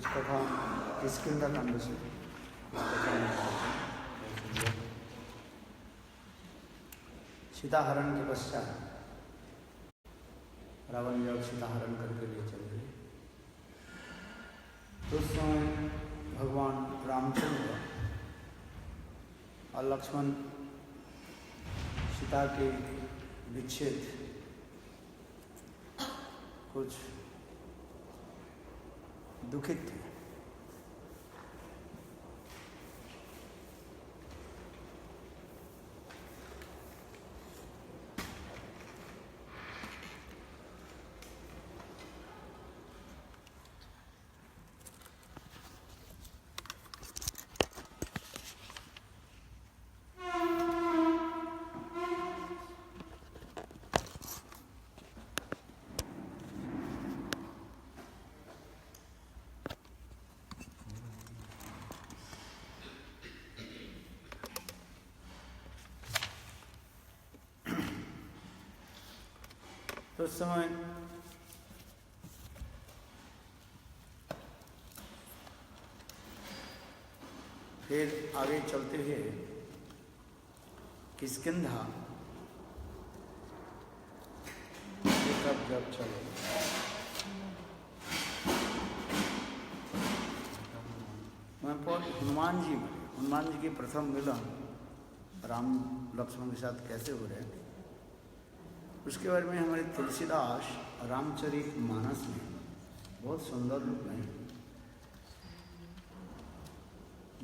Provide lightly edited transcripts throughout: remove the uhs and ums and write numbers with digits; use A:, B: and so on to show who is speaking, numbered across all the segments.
A: कुछ कथा किष्किंधा कांड से सीताहरण के पश्चात रावण जब सीताहरण करके लिए चले गए तो उस समय भगवान रामचंद्र और लक्ष्मण सीता के विच्छेद कुछ दुखित थे। तो उस समय फिर आगे चलते हुए किष्किंधा तब जब चले वहाँ पर हनुमान जी के प्रथम मिलन राम लक्ष्मण के साथ कैसे हो रहे उसके बारे में हमारे तुलसीदास रामचरितमानस में बहुत सुंदर रूप में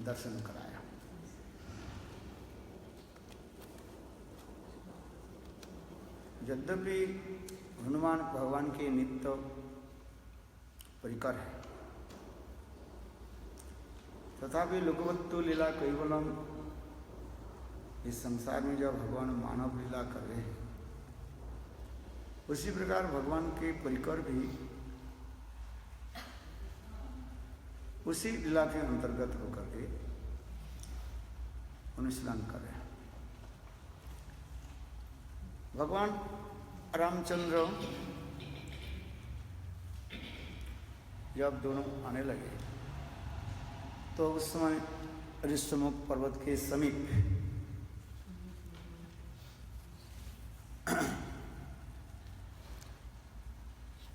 A: दर्शन कराया। यद्यपि हनुमान भगवान के नित्य परिकर है तथापि लोकवत्तु लीला कैवलम इस संसार में जब भगवान मानव लीला कर रहे हैं उसी प्रकार भगवान के परिकर भी उसी लीला के अंतर्गत होकर के अनुष्ठान कर रहे हैं। भगवान रामचंद्र जब दोनों आने लगे तो उस समय ऋषमुख पर्वत के समीप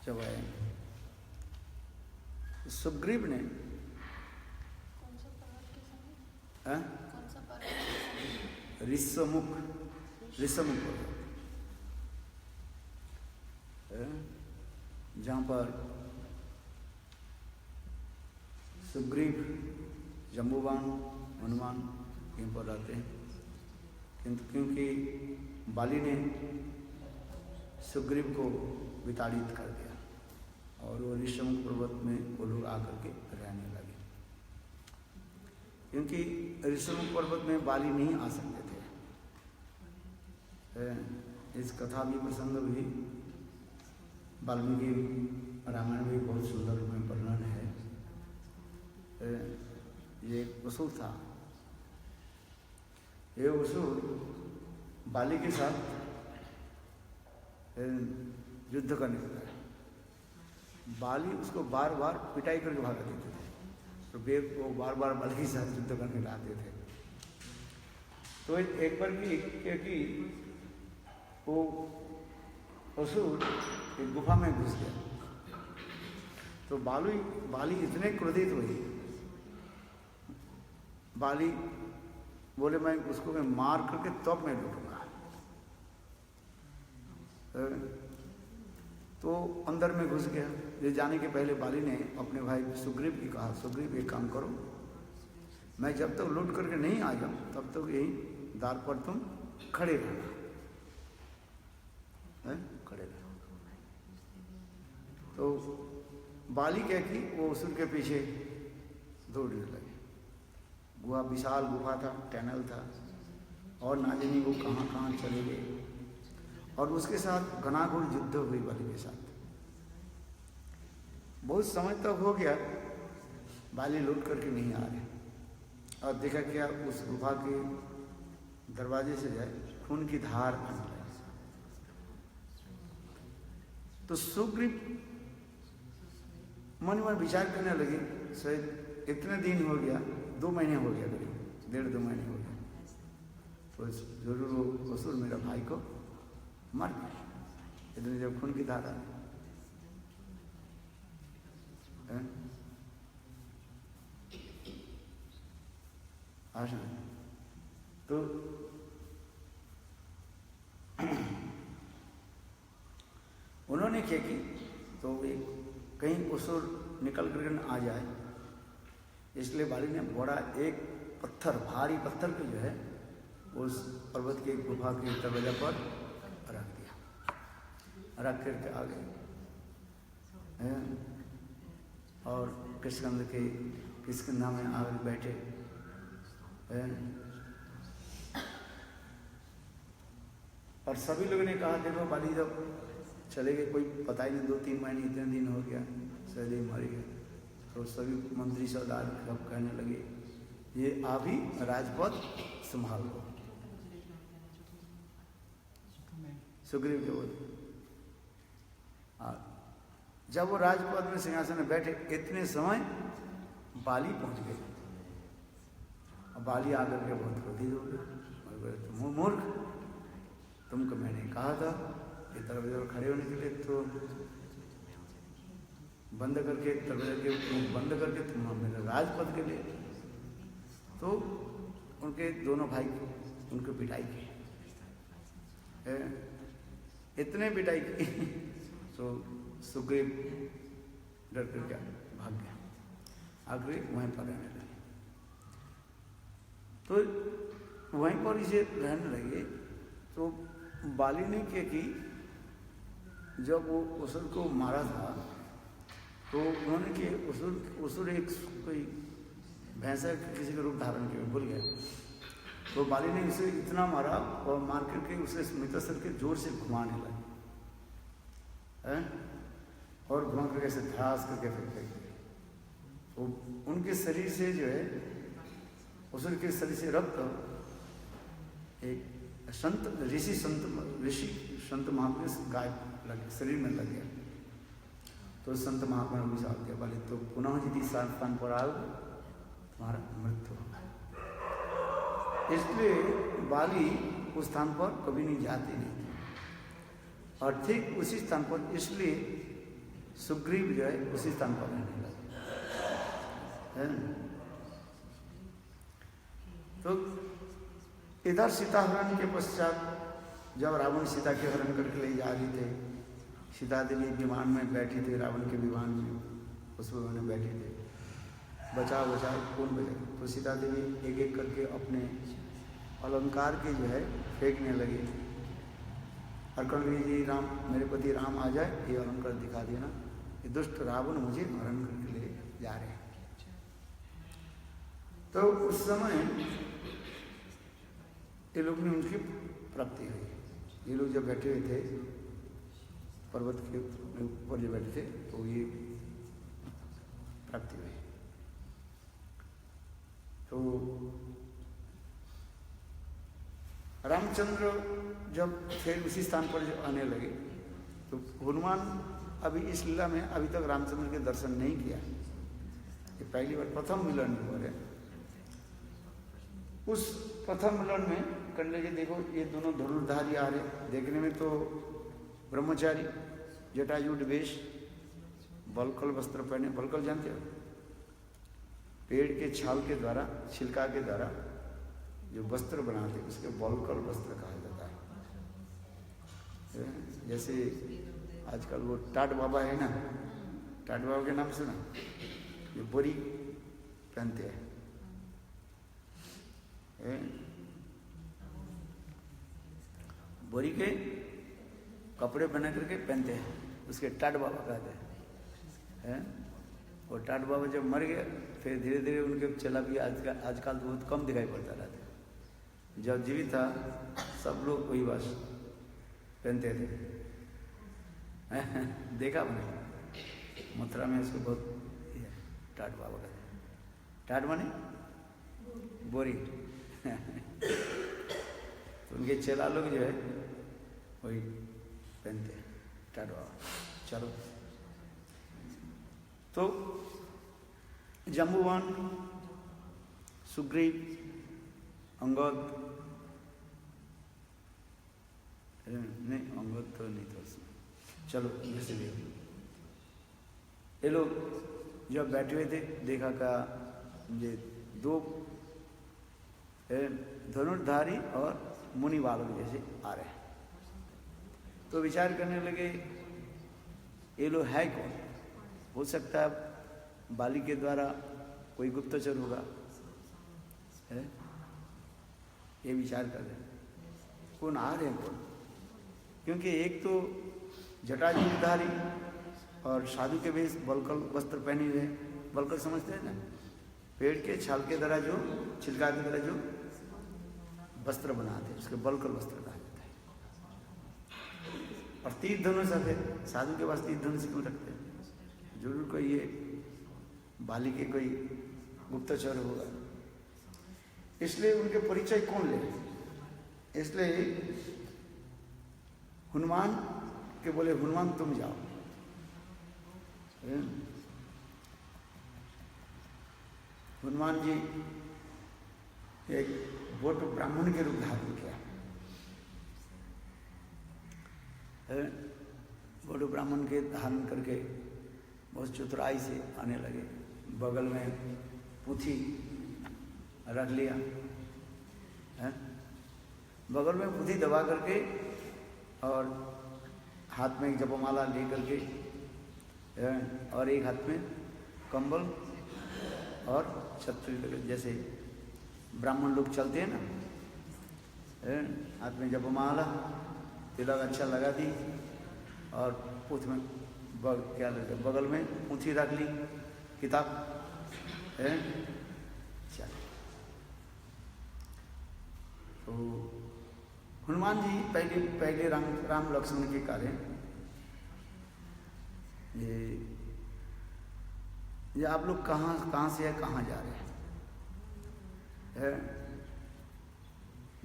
A: जब आए सुग्रीव ने ऋषमुख पर्वत जहाँ पर सुग्रीव जम्बूवान हनुमान यहीं पर रहते हैं किंतु क्योंकि बाली ने सुग्रीव को विताड़ित कर दिया और वो ऋषमुख पर्वत में वो लोग आकर के रहने लगे क्योंकि ऋषमुख पर्वत में बाली नहीं आ सकते थे। इस कथा भी प्रसंग भी वाल्मीकि रामायण में बहुत सुंदर रूप में वर्णन है। ये एक असुर था, ये असुर बाली के साथ युद्ध करने लगा। बाली उसको बार बार पिटाई करके भागा देते थे तो वेद को बार बार बाली के साथ युद्ध करने लाते थे। तो एक बार की वो असुर एक गुफा में घुस गया तो बाली इतने क्रोधित हुई, बाली बोले मैं उसको मार करके तब मैं लूटूंगा। तो अंदर में घुस गया। ले जाने के पहले बाली ने अपने भाई सुग्रीव की कहा, सुग्रीव एक काम करो, मैं जब तक लूट करके नहीं आ जाऊं तब तक यही द्वार पर तुम खड़े रहना, खड़े रहना। तो बाली क्या की वो असुर के पीछे दौड़ने लगे। गुहा विशाल गुफा था, टनल था और ना जाने वो कहाँ कहाँ चले गए और उसके साथ घनाघोर युद्ध हुई बाली के साथ। बहुत समय तक हो गया, बाली लौट करके नहीं आ रहे और देखा क्या उस गुफा के दरवाजे से जाए खून की धार आने लगी। तो सुग्रीव मन में विचार करने लगे शायद इतने दिन हो गया, 2 महीने हो गया, करीब 1.5-2 महीने हो गया, तो जरूर वो असुर मेरा भाई को मर गया। इतने जब खून की धारा तो उन्होंने क्या की, तो एक कहीं असुर निकल कर आ जाए, इसलिए बाली ने बड़ा एक पत्थर, भारी पत्थर को जो है उस पर्वत के गुफा के दरवाजा पर रख दिया, रख करके आ गए और किसकंधा में आकर बैठे। और सभी लोगों ने कहा देखो बाली जब चले गए, कोई पता ही नहीं, 2-3 महीने इतने दिन हो गया, चले मर गए। तो सभी मंत्री सरदार सब कहने लगे ये अभी राजपद संभाल लो। सुग्रीव के बोले, जब वो राजपद में सिंहासन में बैठे, इतने समय बाली पहुंच गए। अब बाली आकर के बहुत क्रोधित हो गए, तुम मूर्ख, तुमको मैंने कहा था ये दरवाजे खड़े होने के लिए, तो बंद करके दरवाजे के बंद करके तुम मेरे राजपद के लिए। तो उनके दोनों भाई उनको पिटाई की, इतने पिटाई की तो सुग्रीव डर कर क्या भाग गया, आखिर वहीं पर रहने लगे। तो वहीं पर इसे रहने लगे। तो बाली ने क्या की, जब वो असुर को मारा था तो उन्होंने कि असुर एक कोई भैंसा किसी का रूप धारण किया, भूल गया। तो बाली ने इसे इतना मारा और मार करके उसे स्मितासुर के जोर से घुमाने लगे, और घुमा करके ऐसे ध्यास करके फेंक दिया। तो उनके शरीर से जो है, असुर के शरीर से रक्त एक ऋषि संत महात्मा गाय लगे, शरीर में लग गया। तो संत महात्मा ने विचार दिया, बोले तो पुनः यदि स्थान पर आओ तुम्हारा मृत्यु होगा। इसलिए बाली उस स्थान पर कभी नहीं जाते नहीं थे, और ठीक उसी स्थान पर इसलिए सुग्रीव जो है उसी स्थान पर रहने लगे। तो इधर सीता हरण के पश्चात जब रावण सीता के हरण करके ले जा रही थे, सीता देवी विमान में बैठी थी, रावण के विमान में, उस विमान में बैठे थे, बचाओ बचाओ कौन बचाओ। तो सीता देवी एक एक करके अपने अलंकार के जो है फेंकने लगे। अर्कण जी राम, मेरे पति राम आ जाए, ये अलंकार दिखा देना, ये दुष्ट रावण मुझे हरण करके ले जा रहे हैं। तो उस समय ये लोग ने उनकी प्राप्ति हुई। ये लोग जब बैठे हुए थे पर्वत के ऊपर जो बैठे थे, तो ये प्राप्ति हुई। तो रामचंद्र जब फिर उसी स्थान पर जो आने लगे, तो हनुमान अभी इस लीला में अभी तक रामचंद्र के दर्शन नहीं किया, ये पहली बार प्रथम मिलन हो रहे। उस प्रथम मिलन में करने के देखो ये दोनों धनुर्धारी आ रहे, देखने में तो ब्रह्मचारी, जटायुड वेश, बलकल वस्त्र पहने। बलकल जानते हो, पेड़ के छाल के द्वारा, छिलका के द्वारा जो वस्त्र बनाते उसके बलकल वस्त्र कहा जाता है। जैसे आजकल वो टाट बाबा है ना, टाट बाबा के नाम से ना, जो बोरी पहनते हैं, बोरी के कपड़े बना करके पहनते हैं, उसके टाट बाबा कहते हैं। और टाट बाबा जब मर गए, फिर धीरे धीरे उनके चला भी आजकल तो बहुत कम दिखाई पड़ता रहता है। जब जीवित था सब लोग वही बस पहनते थे। देखा आपने मथुरा में इसको बहुत टाट बाबा कहते हैं। टाट माने बोरी। तो उनके चेला लोग जो है वही पहनते हैं टाट बाबा। चलो, तो जम्बुवान, सुग्रीव, अंगद, नहीं अंगद तो नहीं था उसमें, चलो जैसे भी ये लोग जब बैठे हुए थे देखा का ये दो धनुर्धारी और मुनि बालक जैसे आ रहे हैं, तो विचार करने लगे ये लोग है कौन? हो सकता है बाली के द्वारा कोई गुप्तचर होगा, है ये विचार कर रहे हैं कौन आ रहे हैं कौन, क्योंकि एक तो जटाजूधारी और साधु के वेश बलकल वस्त्र पहने हुए, बलकल समझते हैं ना, पेड़ के छाल के द्वारा जो छिलका के द्वारा जो वस्त्र बनाते हैं उसके बलकल वस्त्र कहा जाता है। और तीर धनुष है, साधु के पास तीर धनुष क्यों रखते हैं? जरूर कोई ये बाली के कोई गुप्तचर होगा, इसलिए उनके परिचय कौन ले? इसलिए हनुमान के बोले हनुमान तुम जाओ। हनुमान जी एक वोट ब्राह्मण के रूप धारण किया, वोट ब्राह्मण के धारण करके बहुत चतुराई से आने लगे, बगल में पुथी रख लिया है, बगल में पुथी दबा करके और हाथ में एक जपमाला ले करके और एक हाथ में कंबल और छतरी जैसे ब्राह्मण लोग चलते हैं ना, हाथ में जपमाला तिलक अच्छा लगा दी और पुथ में क्या लगता है बगल में ऊँची रख ली किताब है। चल तो हनुमान जी पहले राम लक्ष्मण के कार्य ये आप लोग कहाँ से है, कहाँ जा रहे हैं?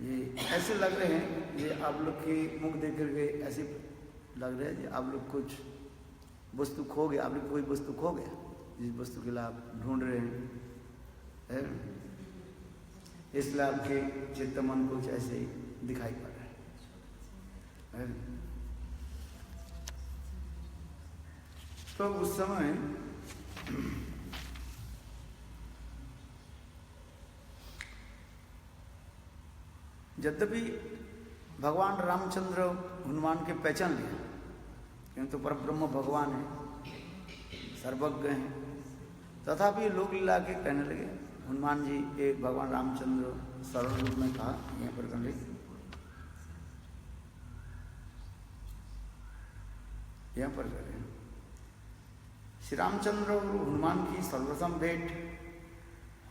A: ये ऐसे लग रहे हैं, ये आप लोग के मुख देख करके ऐसे लग रहा है कि आप लोग कुछ वस्तु खो गया, आप लोग कोई वस्तु खो गया, जिस वस्तु के लिए आप ढूंढ रहे हैं, इसलिए आपके चित्त मन कुछ ऐसे ही दिखाई पड़ रहा है। तो उस समय यद्यपि भगवान रामचंद्र हनुमान के पहचान लिया, क्योंकि तो परब्रह्म भगवान है, सर्वज्ञ हैं, तथापि लोक लीला के कहने लगे हनुमान जी एक भगवान रामचंद्र सरल रूप में कहा, यहाँ पर कर ली यहाँ पर करें श्री रामचंद्र और हनुमान की सर्वप्रथम भेंट,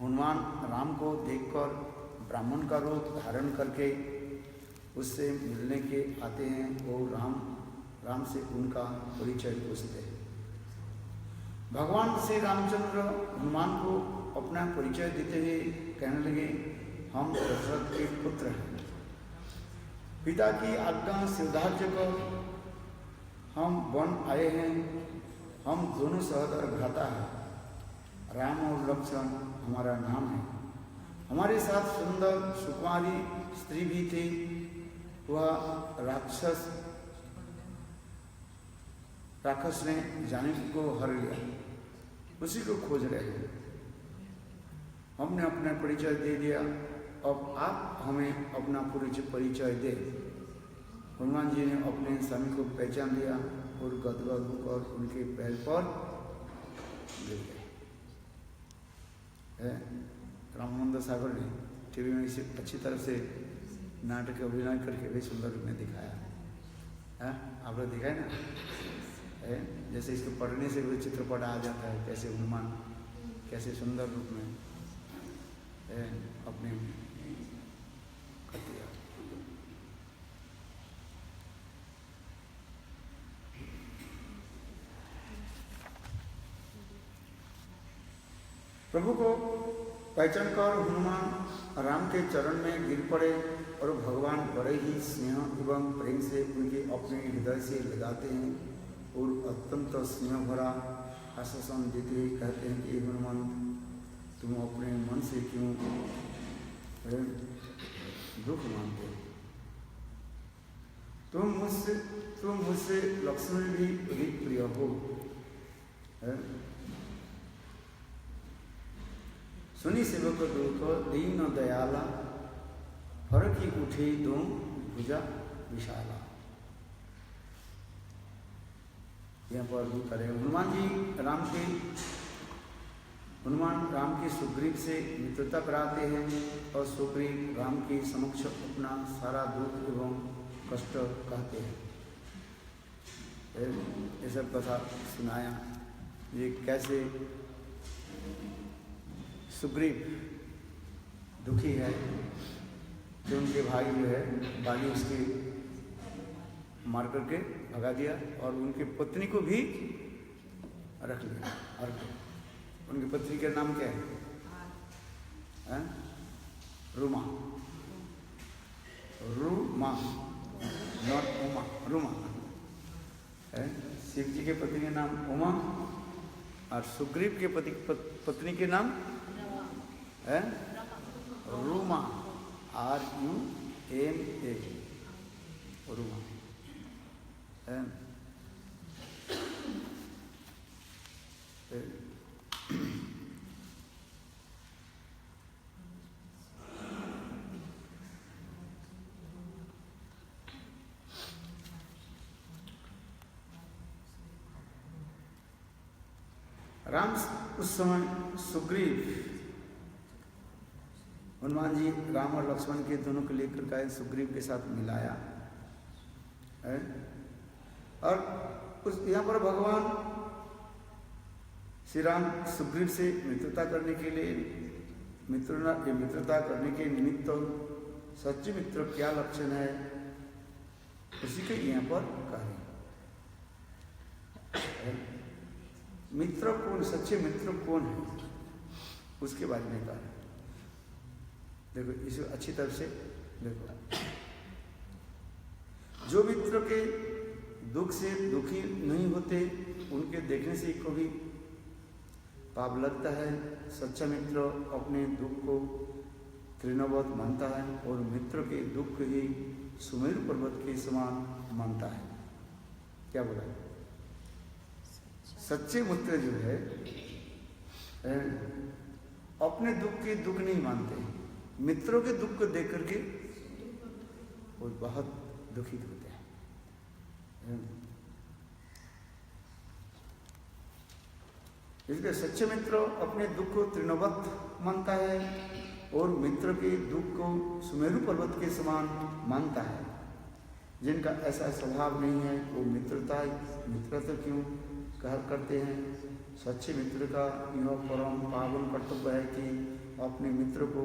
A: हनुमान राम को देखकर ब्राह्मण का रूप धारण करके उससे मिलने के आते हैं और राम से उनका परिचय पूछते हैं। भगवान श्री रामचंद्र हनुमान को अपना परिचय देते हुए कहने लगे हम दशरथ के पुत्र हैं, पिता की आज्ञा स्वीकार्य कर हम वन आए हैं, हम दोनों सहोदर भ्राता हैं, राम और लक्ष्मण हमारा नाम है, हमारे साथ सुंदर सुकुमारी स्त्री भी थी, वह राक्षस ने जानकी को हर लिया, उसी को खोज रहे हैं। हमने अपना परिचय दे दिया, अब आप हमें अपना परिचय दे। हनुमान जी ने अपने स्वामी को पहचान लिया और गदगद होकर उनके पैर पर गिर गए। रामानंद सागर ने टीवी में इसे अच्छी तरह से नाटक अभिनय करके भी सुंदर रूप में दिखाया है, आप लोग दिखाए ना, जैसे इसको पढ़ने से भी चित्रपट आ जाता है, कैसे हनुमान कैसे सुंदर रूप में अपने प्रभु को पहचान कर हनुमान राम के चरण में गिर पड़े और भगवान बड़े ही स्नेह एवं प्रेम से उनके अपने हृदय से लगाते हैं और अत्यंत स्नेह भरा आश्वासन देते ही कहते हैं कि हनुमान तुम अपने मन से क्यों दुख मानते हो? तुम मुझसे लक्ष्मण भी अधिक प्रिय हो। सुनी सेवक दुख दीन दयाला, फर्क ही उठे तुम भुजा विशाला। यहाँ पर भी करें हनुमान राम के सुग्रीव से मित्रता कराते हैं और सुग्रीव राम के समक्ष अपना सारा दुख एवं कष्ट कहते हैं। ये सब कथा सुनाया, ये कैसे सुग्रीव दुखी है जो उनके भाई जो है बाली उसके मार करके भगा दिया और उनकी पत्नी को भी रख लिया। और उनकी पत्नी का नाम क्या है? रुमा, रुमा, नॉट उमा, रुमा है। शिव जी के पत्नी के नाम उमा और सुग्रीव के पत्नी के नाम है रुमा, RUMA, रुमा है। राम उस समय सुग्रीव हनुमान जी राम और लक्ष्मण के दोनों को लेकर गए, सुग्रीव के साथ मिलाया है। और उस यहाँ पर भगवान श्री राम सुग्रीव से मित्रता करने के लिए मित्रता करने के निमित्त सच्चे मित्र क्या लक्षण है उसी के यहाँ पर कहें। मित्र कौन, सच्चे मित्र कौन है उसके बारे में कहा। देखो इसे अच्छी तरह से देखो, जो मित्र के दुख से दुखी नहीं होते उनके देखने से कभी पाप लगता है। सच्चा मित्र अपने दुख को तृणवत मानता है और मित्र के दुख ही सुमेरु पर्वत के समान मानता है। क्या बोला? सच्चे मित्र जो है अपने दुख के दुख नहीं मानते, मित्रों के दुख को देख करके वो बहुत दुखित होते हैं। इसलिए सच्चे मित्र अपने दुख को तृणवत मानता है और मित्र के दुख को सुमेरु पर्वत के समान मानता है। जिनका ऐसा स्वभाव नहीं है वो मित्रता क्यों करते हैं। सच्चे मित्र का यह परम पावन कर्तव्य है कि अपने मित्र को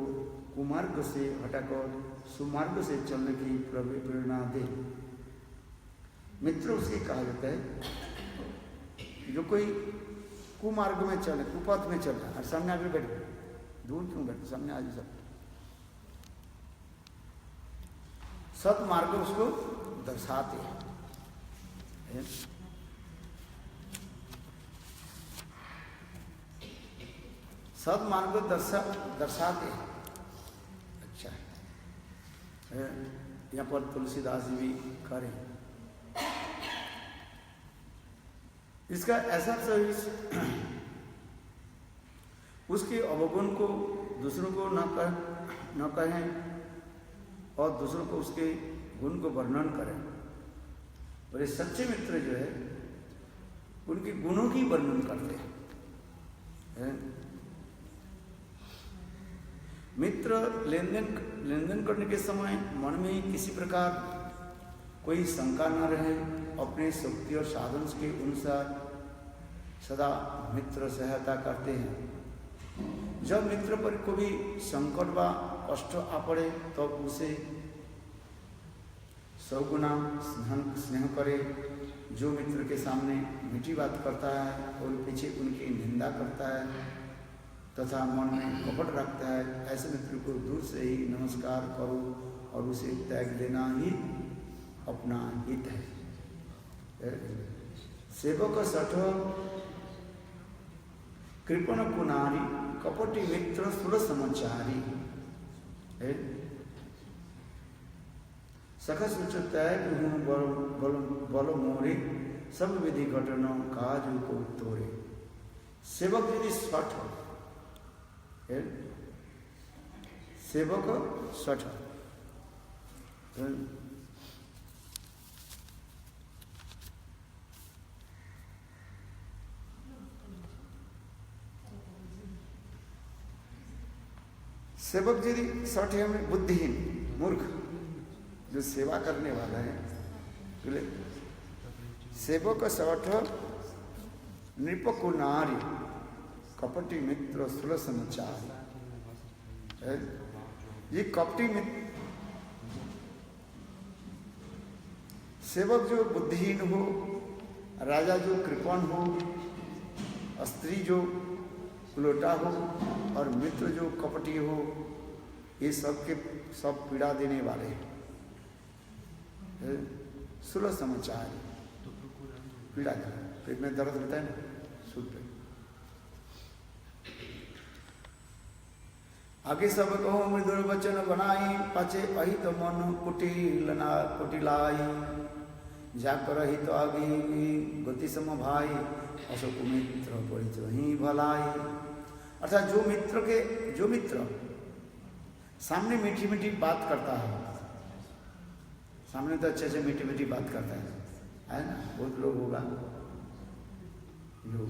A: कुमार्ग से हटाकर सुमार्ग से चलने की प्रेरणा दे। मित्र उसके कहा जाता है जो कोई कुमार्ग में चले, कुपथ में चल रहा है और सामने आगे बैठ, दूर क्यों बैठे, सामने आगे सब सतमार्ग उसको दर्शाते हैं। सदमार्ग दर्शाते हैं। अच्छा है, यहाँ पर तुलसीदास जी भी करें इसका ऐसा सर्विस उसके अवगुण को दूसरों को न कहें और दूसरों को उसके गुण को वर्णन करें। और ये सच्चे मित्र जो है उनके गुणों की वर्णन करते हैं। मित्र लेन देन करने के समय मन में किसी प्रकार कोई शंका न रहे, अपने शक्ति और साधन के अनुसार सदा मित्र सहायता करते हैं। जब मित्र पर कोई संकट व कष्ट आ पड़े तब तो उसे सौगुना स्नेह करे। जो मित्र के सामने मीठी बात करता है और पीछे उनकी निंदा करता है तथा मन में कपट रखता है, ऐसे मित्र को दूर से ही नमस्कार करो और उसे त्याग देना ही अपना हित है। सेवक सठ कृपण कुनारी कपटी मित्र सुर समाचारी है। सखा सोचता है कि हूँ बल मोरे सब विधि घटनों काजू को तोरे। सेवक यदि सठ है, सेवक सठ है। सेवक यदि सठ है, हमें बुद्धिहीन मूर्ख जो सेवा करने वाला है, सेवक सठ नृप नारी कपटी मित्र सुल समाचार। ये कपटी मित्र सेवक जो बुद्धिहीन हो, राजा जो कृपण हो, स्त्री जो उलोटा हो और मित्र जो कपटी हो, ये सब के सब पीड़ा देने वाले हैं। सुल समाचार पीड़ा का पेट में दर्द होता है ना, सुल पे। आगे सब कहो मृदुर वचन बनाई पचे अहित मन कुटिलाई जाकर हित आगे गति सम भाई अशोक मित्र परिचय ही भलाई। अर्थात जो मित्र सामने मीठी मीठी बात करता है, सामने तो अच्छे से मीठी मीठी बात करता है ना, बहुत लोग होगा जो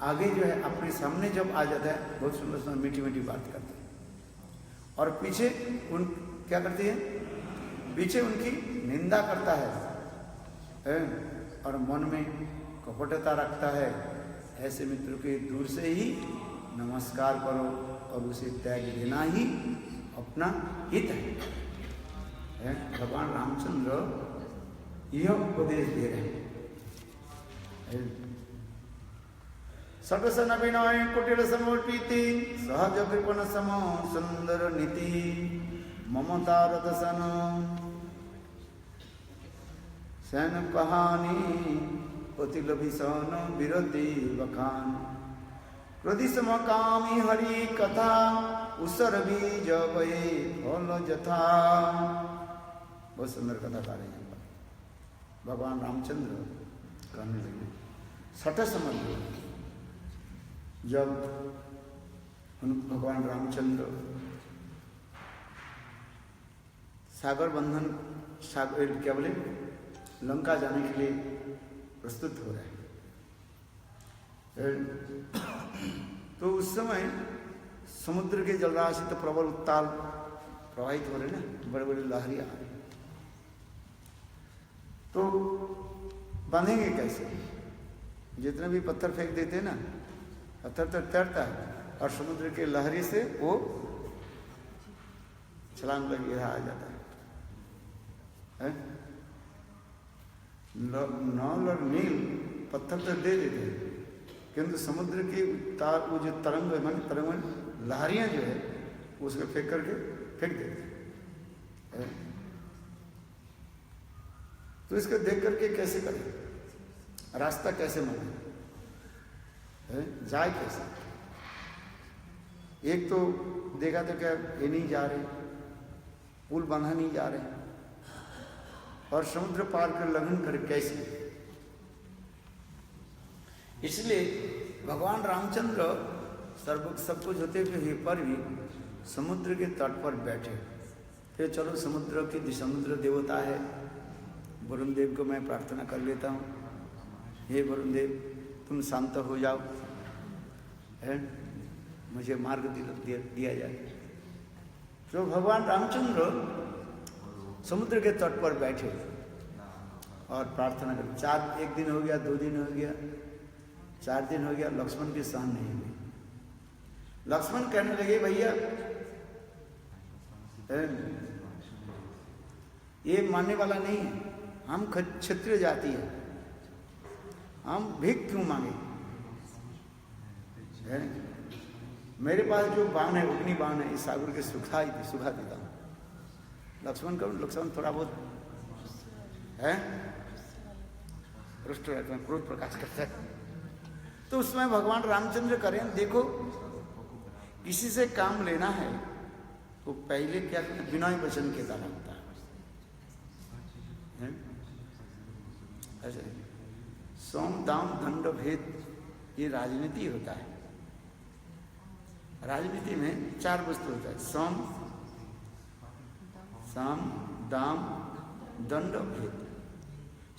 A: आगे जो है अपने सामने जब आ जाता है बहुत सुंदर सुंदर मीठी मीठी बात करता है, और पीछे उन क्या करती है, पीछे उनकी निंदा करता है और मन में कपटता रखता है। ऐसे मित्र के दूर से ही नमस्कार करो और उसे त्याग देना ही अपना हित है। भगवान रामचंद्र यह उपदेश दे रहे हैं। सटसन अभिनय कुटिल समर्पिति सहज कृपण सम सुंदर नीति ममता रतसन सैन कहानी अतिल भीषण विरति बखान क्रोधि समकामी हरि कथा उसर बीज वये फल जथा। बहुत सुंदर कथा गा रहे हैं भगवान रामचंद्र कहने लगे। सठ समझ जब भगवान रामचंद्र सागर बंधन क्या बोले लंका जाने के लिए प्रस्तुत हो रहे हैं, तो उस समय समुद्र के जलराशि तो प्रबल उत्ताल प्रवाहित हो रहे ना, बड़े बड़े लहरियां आ रही, तो बांधेंगे कैसे? जितने भी पत्थर फेंक देते हैं ना, पत्थर तो तैरता है और समुद्र के लहरी से वो छलांग लगे आ जाता है। नल और नील पत्थर तो दे देते हैं, किंतु समुद्र की वो जो तरंग लहरियां जो है उसको फेंक करके फेंक देते हैं। तो इसको देख करके कैसे करें, रास्ता कैसे माने, जाए कैसे? एक तो देखा तो क्या ये नहीं जा रहे, पुल बना नहीं जा रहे, और समुद्र पार कर लंघन करे कैसे? इसलिए भगवान रामचंद्र सब कुछ होते हुए पर भी समुद्र के तट पर बैठे। फिर चलो समुद्र की समुद्र देवता है वरुण देव को मैं प्रार्थना कर लेता हूँ, हे वरुण देव तुम शांत हो जाओ, है मुझे मार्ग दिया जाए। तो भगवान रामचंद्र समुद्र के तट पर बैठे और प्रार्थना कर। एक दिन हो गया, 2 दिन हो गया, 4 दिन हो गया, लक्ष्मण की सहन नहीं हुई। लक्ष्मण कहने लगे भैया ये मानने वाला नहीं है, हम क्षत्रिय जाति है, हम भीख क्यों मांगे? मेरे पास जो बाण है अग्नि बाण है, इस सागर के सुखा देता हूँ। लक्ष्मण थोड़ा बहुत है रुष्ट रहता है, क्रोध प्रकाश करता है, तो उसमें भगवान रामचंद्र करें, देखो किसी से काम लेना है तो पहले क्या करते, बिना वचन के द्वारा होता है। ऐसे सोम दाम दंड भेद, ये राजनीति होता है। राजनीति में 4 वस्तु होता है, सोम साम दाम दंड भेद।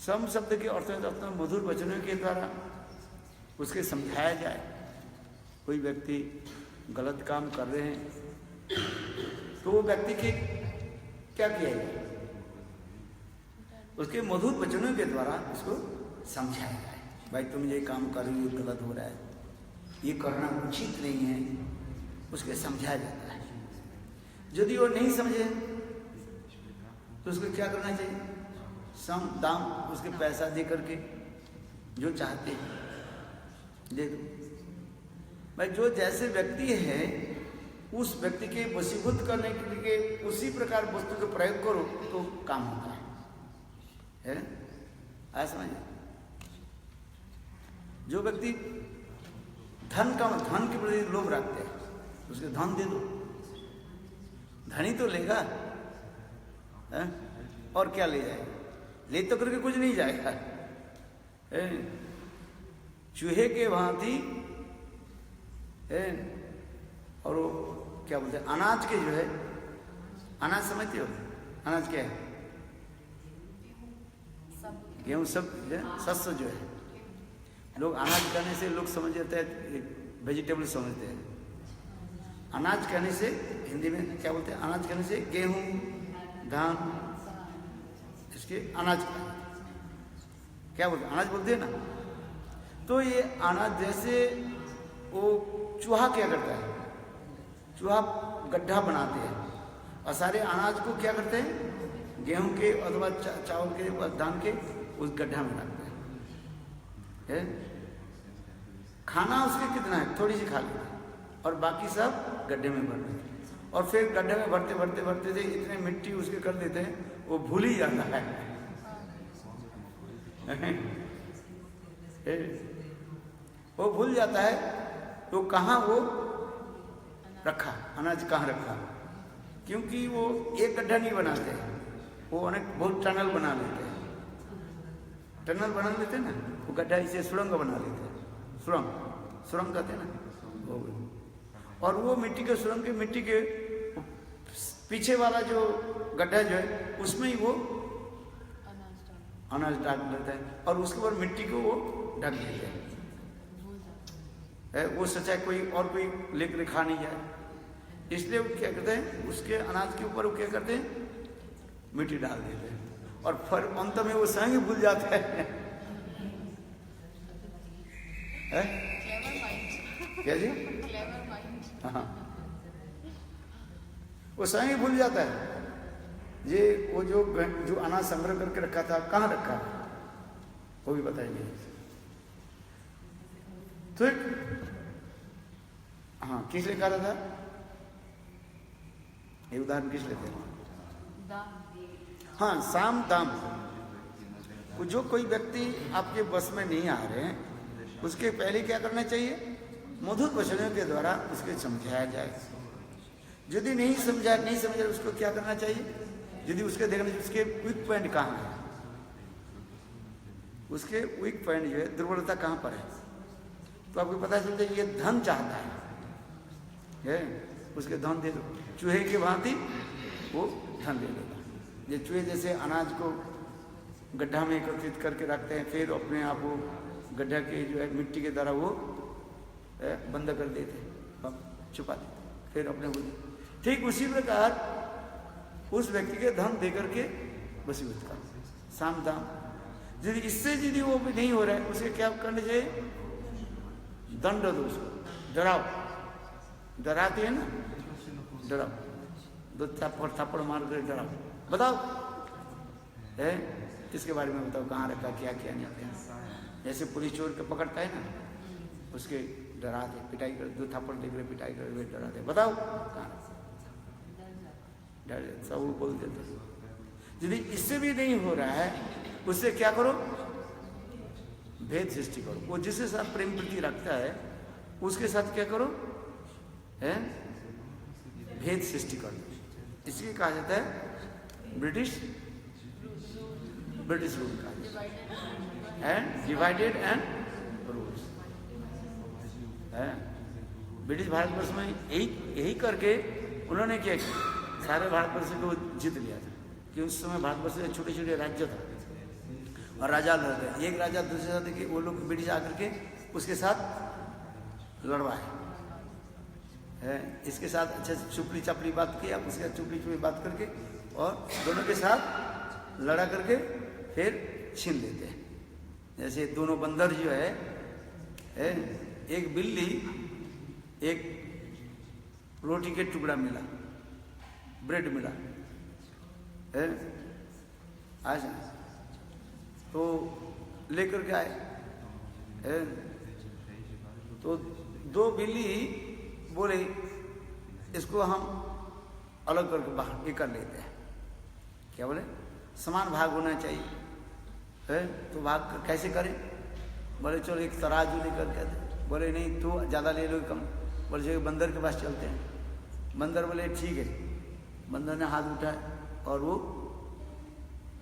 A: सम शब्द के अर्थ में मधुर वचनों के द्वारा उसके समझाया जाए। कोई व्यक्ति गलत काम कर रहे हैं तो वो व्यक्ति के क्या किया जाए, उसके मधुर वचनों के द्वारा उसको समझाया जाए, भाई तुम ये काम कर रही हो, गलत हो रहा है, ये करना उचित नहीं है, उसके समझाया जाता है। यदि वो नहीं समझे तो उसको क्या करना चाहिए, सम दाम, उसके पैसा दे करके जो चाहते हैं दे दो। भाई जो जैसे व्यक्ति है उस व्यक्ति के वशीभूत करने के लिए उसी प्रकार वस्तु का प्रयोग करो तो काम होता है। आया समझिए। जो व्यक्ति धन के प्रति लोभ रखते हैं उसके धन दे दो, धनी तो लेगा है? और क्या ले जाएगा, ले तो करके कुछ नहीं जाएगा। चूहे के भांति और वो क्या बोलते हैं, अनाज के जो है, अनाज समझते हो, अनाज क्या है, गेहूं सब शस्य जो है, लोग अनाज कहने से लोग समझ जाते हैं वेजिटेबल समझते हैं। अनाज कहने से हिंदी में क्या बोलते हैं, अनाज कहने से गेहूं धान, इसके अनाज क्या बोलते हैं, अनाज बोलते हैं ना। तो ये अनाज जैसे वो चूहा क्या करता है, चूहा गड्ढा बनाते हैं और सारे अनाज को क्या करते हैं, गेहूं के अथवा चावल के धान के उस गड्ढा में रखते हैं। खाना उसके कितना है, थोड़ी सी खा लेते हैं और बाकी सब गड्ढे में भर देते हैं। और फिर गड्ढे में भरते भरते भरते थे इतने मिट्टी उसके कर देते हैं वो भूल ही जाता है। वो भूल जाता है तो कहाँ वो रखा, अनाज कहाँ रखा, क्योंकि वो एक गड्ढा नहीं बनाते, वो अनेक बहुत टनल बना लेते हैं। टनल बना लेते हैं ना, वो गड्ढा इसे सुरंग बना लेते हैं, सुरंग कहते हैं ना वो। और वो मिट्टी के सुरंग के मिट्टी के पीछे वाला जो गड्ढा जो है उसमें ही वो अनाज डाल देता है और उसके बाद मिट्टी को वो ढक देते हैं। वो सोचा कोई और कोई लेकर खा नहीं जाए, इसलिए वो क्या करते हैं, उसके अनाज के ऊपर वो क्या करते हैं, मिट्टी डाल देते हैं और फिर अंत में वो स्वयं ही भूल जाता है। क्या जी, हाँ, वो स्वयं ही भूल जाता है। ये वो जो अनाज संग्रह करके रखा था कहाँ रखा, वो भी बताएंगे। तो हाँ, किस लिए कहा था ये उदाहरण, किस लेते हैं, हाँ, साम दाम। जो कोई व्यक्ति आपके बस में नहीं आ रहे हैं उसके पहले क्या करना चाहिए, मधुर वचनों के द्वारा उसके समझाया जाए। यदि नहीं समझा उसको क्या करना चाहिए, यदि उसके देखने उसके वीक पॉइंट कहाँ है, उसके वीक पॉइंट जो है, दुर्बलता कहाँ पर है, तो आपको पता चलता है ये धन चाहता है, उसके धन दे दो। चूहे के भांति वो धन दे देगा। ये चूहे जैसे अनाज को गड्ढा में एकत्रित करके रखते हैं, फिर अपने आप वो गड्ढा के जो है मिट्टी के द्वारा वो बंद कर देते हैं, छुपा देते, फिर अपने वो। ठीक उसी प्रकार उस व्यक्ति के धन दे करके वसीयत कर, साम दाम। यदि इससे यदि वो भी नहीं हो रहा है उसे क्या करना चाहिए, दंड दो उसको, डराओ, डराते हैं ना, डराओ, 2 थप्पड़ मार कर डराओ, बताओ है इसके बारे में बताओ, कहाँ रखा, क्या क्या नहीं आता। जैसे पुलिस चोर के पकड़ता है ना, उसके डराते, पिटाई कर, 2 थप्पड़ देख रहे, पिटाई कर, डराते, बताओ कहाँ, डर सब वो बोल देते। यदि इससे भी नहीं हो रहा है उससे क्या करो, भेद सृष्टि करो। वो जिसके साथ प्रेम प्रीति रखता है उसके साथ क्या करो, है भेद सृष्टि कर दो। इसलिए कहा जाता है ब्रिटिश रूल का एंड डिवाइडेड एंड रूल्स है। ब्रिटिश भारतवर्ष में यही करके उन्होंने क्या किया, सारे भारतवर्ष को जीत लिया था कि उस समय भारतवर्ष में छोटे छोटे राज्य था और राजा लड़ते, एक राजा दूसरे साथ कि वो लोग ब्रिटिश आकर के उसके साथ लड़वाए है। इसके साथ अच्छे चुपड़ी चापड़ी बात किया, उसके साथ चुपड़ी चुपड़ी बात करके और दोनों के साथ लड़ा करके फिर छीन लेते हैं। जैसे दोनों बंदर जो है एक बिल्ली एक रोटी के टुकड़ा मिला, ब्रेड मिला है आज, तो लेकर के आए है। तो दो बिल्ली बोले इसको हम अलग करके बाहर ये कर लेते हैं, क्या बोले समान भाग होना चाहिए है। तो भाग कैसे करें, बोले चलो एक तराजू लेकर के आते, बोले नहीं तू ज़्यादा ले लो कम, बोले जो बंदर के पास चलते हैं। बंदर बोले ठीक है, बंदर ने हाथ उठाया और वो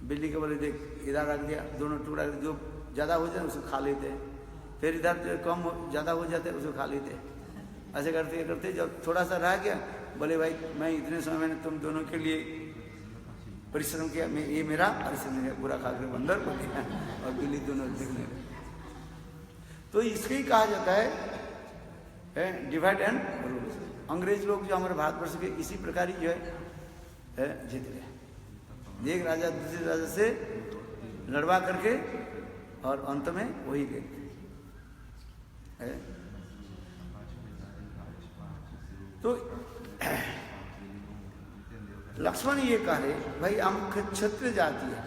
A: बिल्ली के बोले देख इधर रख दिया, दोनों टुकड़ा जो ज़्यादा हो जाए उसको खा लेते हैं, फिर इधर कम ज़्यादा हो जाते हैं उसको खा लेते हैं। ऐसे करते करते जब थोड़ा सा रह गया, बोले भाई मैं इतने समय मैंने तुम दोनों के लिए परिश्रम किया, मैं ये मेरा परिश्रम है, पूरा खा कर बंदर को दिया और बिल्ली दोनों देखने। तो इसको ही कहा जाता है डिवाइड एंड रूल। अंग्रेज लोग जो हमारे भारतवर्ष के इसी प्रकार ही जो है जीत गए, एक राजा दूसरे राजा से लड़वा करके और अंत में वही गए। तो लक्ष्मण ये कह रहे भाई हम क्षत्रिय जाति है,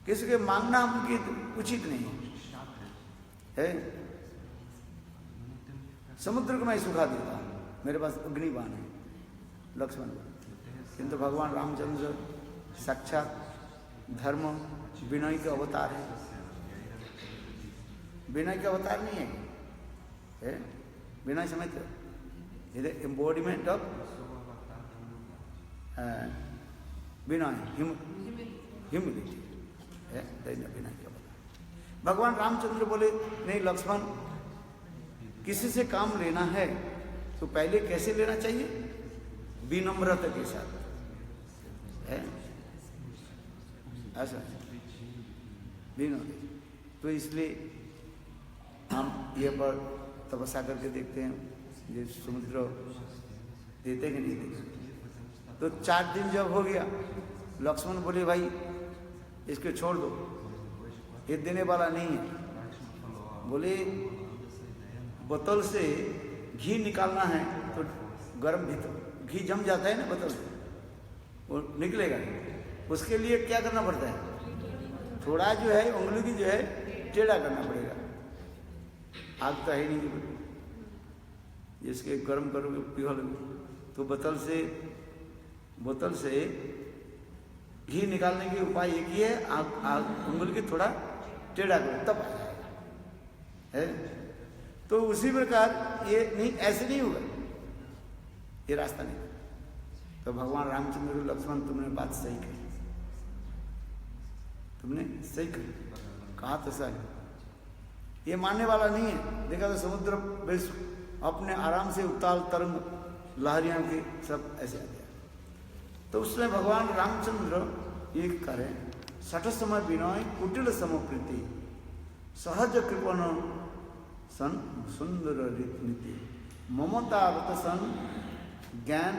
A: किसी के मांगना हमकी उचित नहीं है। समुद्र को मैं सुखा देता हूं, मेरे पास अग्निबाण है लक्ष्मण, किंतु भगवान रामचंद्र साक्षात धर्म विनय के अवतार है। विनय के अवतार नहीं है, विनय समझते हो, is the embodiment of Vinay humility है, विनय के अवतार। भगवान रामचंद्र बोले नहीं लक्ष्मण, किसी से काम लेना है तो पहले कैसे लेना चाहिए, विनम्रता के साथ है ऐसा विनम्र। तो इसलिए हम ये पर तपस्या करके देखते हैं ये समुद्र देते कि नहीं देते। तो 4 दिन जब हो गया, लक्ष्मण बोले भाई इसको छोड़ दो, ये देने वाला नहीं है। बोले बोतल से घी निकालना है तो गर्म भीतर घी जम जाता है ना बोतल से, वो निकलेगा, उसके लिए क्या करना पड़ता है, थोड़ा जो है उंगली की जो है टेढ़ा करना पड़ेगा। आग तो है नहीं, जिसके गर्म करोगे पिघलोगे। तो बोतल से घी निकालने के उपाय एक ही है, आग उंगली की थोड़ा टेढ़ा करो तब है। तो उसी प्रकार ये नहीं, ऐसे नहीं होगा, ये रास्ता नहीं। तो भगवान रामचंद्र लक्ष्मण तुमने बात सही कही, तुमने सही कही, कहा तो सही, ये मानने वाला नहीं है। देखा तो समुद्र अपने आराम से उताल तरंग लहरियां के सब ऐसे आ गया। तो उसमें भगवान रामचंद्र ये करें सठ समय विनय कुटिल समप्रीति सहज कृपण सन सुंदर रीति ममता रत सन ज्ञान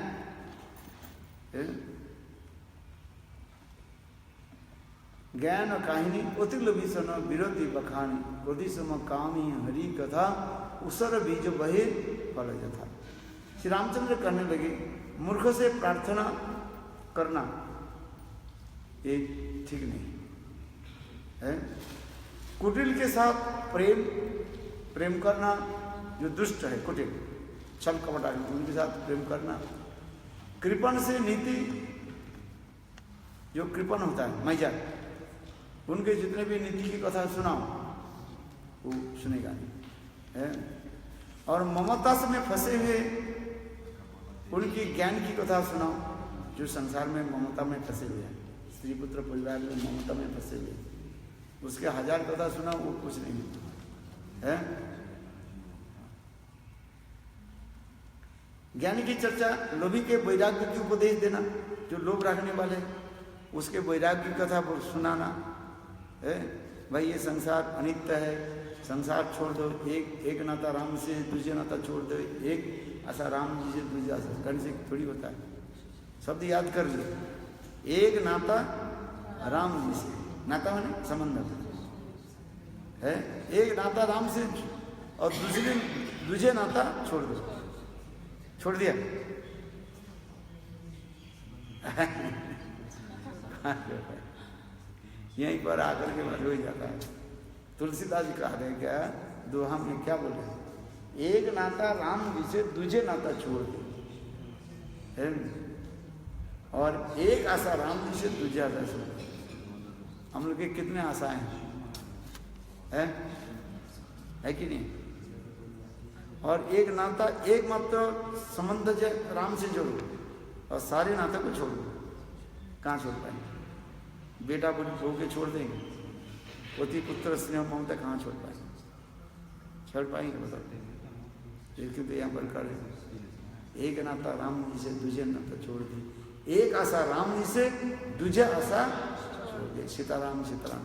A: ज्ञान काहिनी उतिल भीषण विरोधी बखानी क्रोधी सम कामी हरि कथा उसर बीज बहे फल जथा। श्री रामचंद्र कहने लगे मूर्ख से प्रार्थना करना ये ठीक नहीं है। कुटिल के साथ प्रेम करना, जो दुष्ट है कुटिल छल कपट उनके साथ प्रेम करना। कृपण से नीति, जो कृपण होता है मैजा, उनके जितने भी नीति की कथा सुनाओ वो सुनेगा नहीं है। और ममता में फंसे हुए उनकी ज्ञान की कथा सुनाओ, जो संसार में ममता में फंसे हुए हैं, स्त्री पुत्र परिवार में ममता में फंसे हुए, उसके 1000 कथा सुनाओ, वो कुछ नहीं है। ज्ञानी की चर्चा, लोभी के वैराग्य की उपदेश देना, जो लोभ रखने वाले उसके वैराग्य की कथा सुनाना है। भाई ये संसार अनित्य है, संसार छोड़ दो, एक नाता राम से दूसरे नाता छोड़ दो, एक ऐसा राम जी से दूसरा करने से थोड़ी होता है। शब्द याद कर लो, एक नाता राम जी से, नाता माने संबंध है, एक नाता राम से और दूसरे नाता छोड़ दो, छोड़ दिया यहीं पर आकर के बात हो जाता है। तुलसीदास जी कहा रहे क्या दोहा में, क्या बोले, एक नाता राम जी से दूसरे नाता छोड़ दे, और एक आशा राम जी से दूसरे आशा छोड़ दे। हम लोग के कितने आशाएं है कि नहीं? और एक नाता, एक मात्र संबंध राम से जोड़ो और सारे नाते को छोड़ दो, कहाँ छोड़ पाएंगे? बेटा बहू के छोड़ देंगे, पति पुत्र स्नेह ममता कहाँ छोड़ पाएंगे? छोड़ पाएंगे बताते हैं। लेकिन तो यहाँ पर करे, एक नाता राम जी से दूसरे नाता छोड़ दे, एक आशा राम जी से दूसरे आशा छोड़ दे। सीताराम सीताराम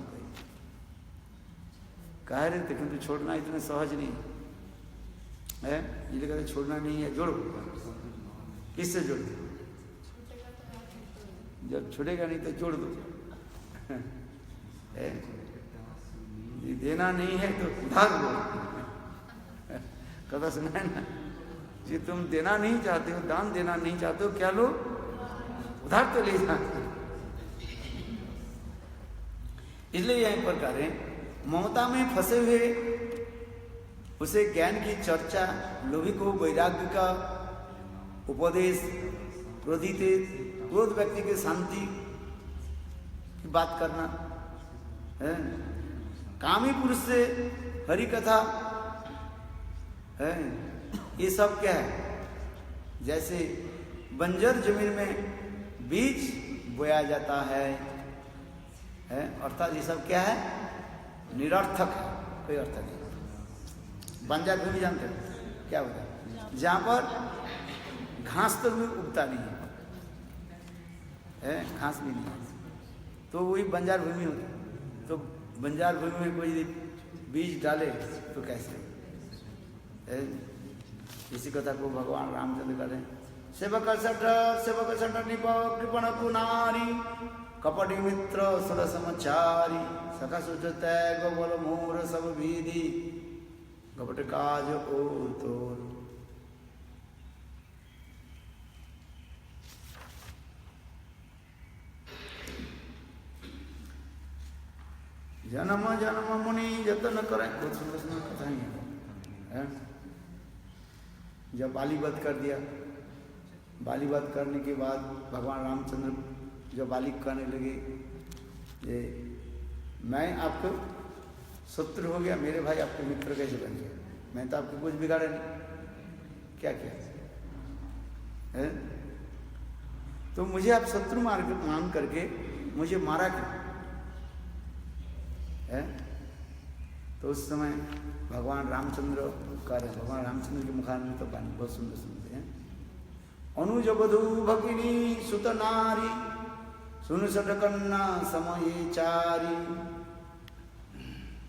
A: कह रहे थे, किंतु छोड़ना इतना सहज नहीं है। ये कहते छोड़ना नहीं है, जोड़ो। किससे जोड़ दो? जब छूटेगा नहीं तो जोड़ दो। ये देना नहीं है तो उधार दो। कथा सुना है ना, जी तुम देना नहीं चाहते हो, दान देना नहीं चाहते हो, क्या लो? उधार तो ले जा। इसलिए यहीं पर कह रहे ममता में फंसे हुए उसे ज्ञान की चर्चा, लोभी को वैराग्य का उपदेश, क्रोध व्यक्ति की शांति की बात करना है। कामी पुरुष से हरि कथा है। ये सब क्या है? जैसे बंजर जमीन में बीज बोया जाता है, अर्थात ये सब क्या है? निरर्थक है, कोई अर्थ नहीं। बंजर भूमि जानते हैं क्या होता है? जहाँ पर घास तो भी उगता नहीं है, घास भी नहीं है, तो वही बंजर भूमि होती है। तो बंजर भूमि में कोई बीज डाले तो कैसे? इसी कथा को भगवान रामचंद्र करें, सेवक सट निप कृपण कुनारी कपटी मित्र सदसमचारी सखा सोचत गोबल मोर सब विधि कपट काज ओ तोर। जन्म जन्म मुनि जतन करें, बहुत सुंदर सुंदर कथा ही है। जब बाली वध कर दिया, बाली वध करने के बाद भगवान रामचंद्र जब बाली कहने लगे ये मैं आपको शत्रु हो गया, मेरे भाई आपके मित्र कैसे बन गया? मैं तो आपको कुछ बिगाड़ा नहीं, क्या किया है? तो मुझे आप शत्रु मान करके मुझे मारा क्यों है? तो उस समय भगवान रामचंद्र का भगवान रामचंद्र के मुखारविंद तो पानी बहुत सुंदर सुनते हैं। अनुज बधु भगिनी सुत नारी सुन सट कन्ना समय चारी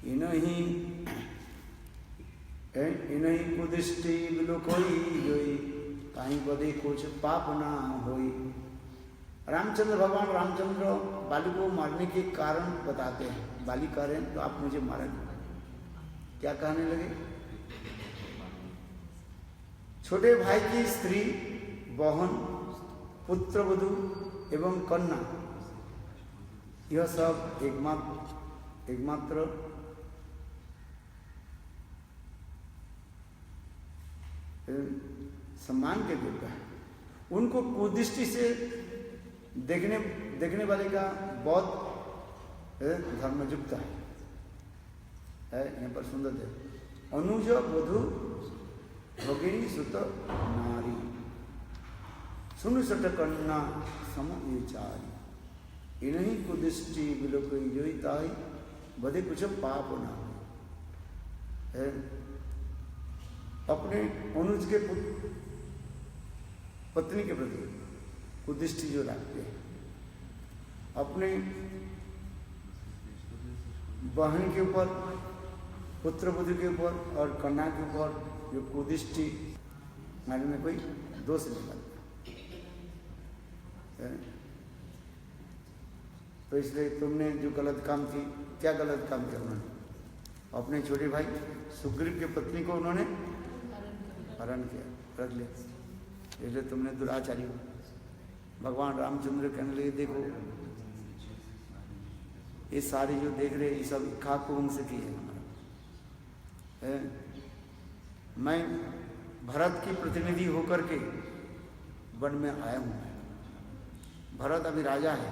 A: इनही कुदृष्टि बिलोकोई जोई ताई बदे कुछ पाप ना होई। रामचंद्र भगवान रामचंद्र बाली को मारने के कारण बताते हैं। बाली कह रहे हैं तो आप मुझे मारा क्यों? क्या कहने लगे? छोटे भाई की स्त्री, बहन, पुत्र वधू एवं कन्या, यह सब एकमात्र सम्मान के योग्य है। उनको कुदृष्टि से देखने वाले का बहुत धर्मयुक्त है। है यहाँ पर सुंदर है। अनुज वधु भगिनी सुत नारी सुन सट कन्ना सम विचारी इन्हीं कुदृष्टि बिलोक जोईताई बधे कुछ पाप ना है। अपने अनुज के पत्नी के प्रति कुदृष्टि जो रखते हैं, अपने बहन के ऊपर, पुत्र वधु के ऊपर और कन्या के ऊपर जो कुदृष्टि माने में कोई दोष नहीं लगता। तो इसलिए तुमने जो गलत काम की, क्या गलत काम किया उन्होंने? अपने छोटे भाई सुग्रीव की पत्नी को उन्होंने हरण किया, रख लिया, इसलिए तुमने दुराचारी हो। भगवान रामचंद्र कहने लगे देखो ये सारे जो देख रहे ये सब खाक वंश की है हमारा। मैं भरत की प्रतिनिधि होकर के वन में आया हूँ। भरत अभी राजा है,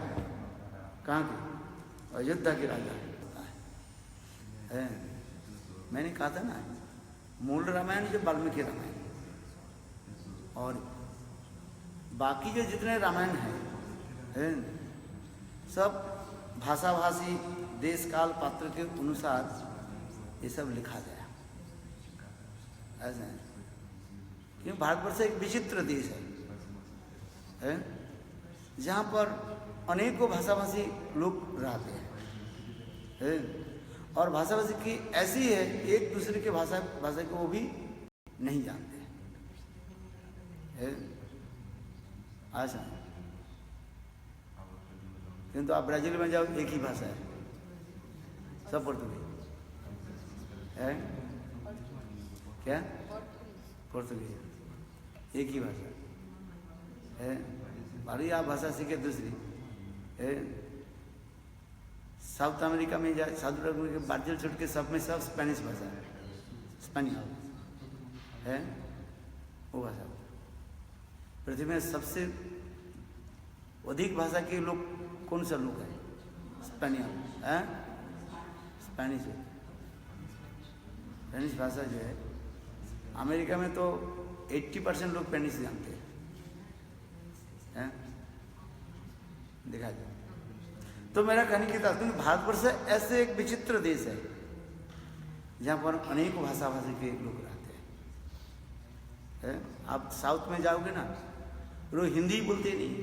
A: कहाँ के? अयोध्या के राजा है। मैंने कहा था ना मूल रामायण जो वाल्मीकि रामायण और बाकी जो जितने रामायण हैं सब भाषाभाषी देश काल पात्र के अनुसार ये सब लिखा गया ऐसा है। क्योंकि भारतवर्ष एक विचित्र देश है जहाँ पर अनेकों भाषाभाषी लोग रहते हैं और भाषाभाषी की ऐसी है एक दूसरे के भाषा को वो भी नहीं जानते हैं ऐसा। किंतु आप ब्राजील में जाओ एक ही भाषा है, सब पुर्तगाली है। क्या? पुर्तगाली एक ही भाषा है। भारी आप भाषा सीखे दूसरी है। साउथ अमेरिका में जाए, साउथ अमेरिका के ब्राजील छोड़ के सब में सब स्पेनिश भाषा है, स्पेनिश है वो भाषा। पृथ्वी में सबसे अधिक भाषा के लोग कौन सा लोग है? स्पेनियल है, स्पेनिश है। स्पेनिश भाषा जो है अमेरिका में तो 80% लोग स्पेनिश जानते हैं, दिखा जाए। तो मेरा कहने की तात्पर्य भारतवर्ष ऐसे एक विचित्र देश है जहाँ पर अनेकों भाषाभाषी के लोग रहते हैं। आप साउथ में जाओगे ना लोग हिंदी बोलते नहीं,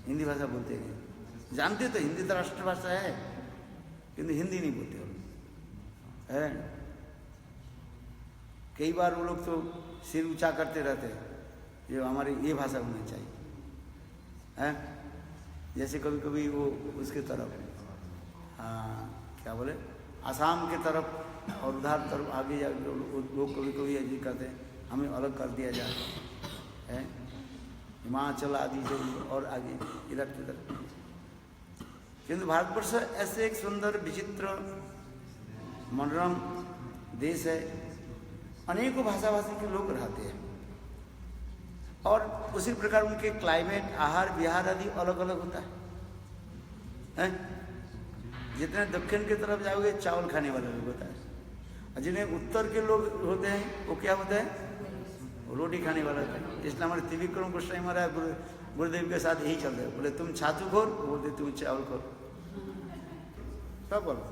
A: हिंदी भाषा बोलते नहीं, जानते तो हिंदी तो राष्ट्रभाषा है किंतु हिंदी नहीं बोलते है। कई बार वो लोग तो सिर ऊंचा करते रहते हैं जो हमारी ये भाषा होनी चाहिए है। जैसे कभी कभी वो उसके तरफ क्या बोले आसाम के तरफ और उधर तरफ आगे जा लोग कभी कभी ऐसे कहते हैं हमें अलग कर दिया जाए है, हिमाचल आदि जो और आगे इधर किधर। किंतु भारतवर्ष ऐसे एक सुंदर विचित्र मनोरम देश है, अनेकों भाषाभाषी के लोग रहते हैं और उसी प्रकार उनके क्लाइमेट, आहार विहार आदि अलग अलग होता है। जितने दक्षिण की तरफ जाओगे चावल खाने वाले लोग होता है और जिन्हें उत्तर के लोग होते हैं वो क्या होता है? रोटी खाने वाला होता है। इसलिए हमारे त्रिविक्रम गोस्वामी महाराज गुरुदेव के साथ यही चल रहे, बोले तुम छाछू खोर, बोलते तुम चावल खोर, सब बोलो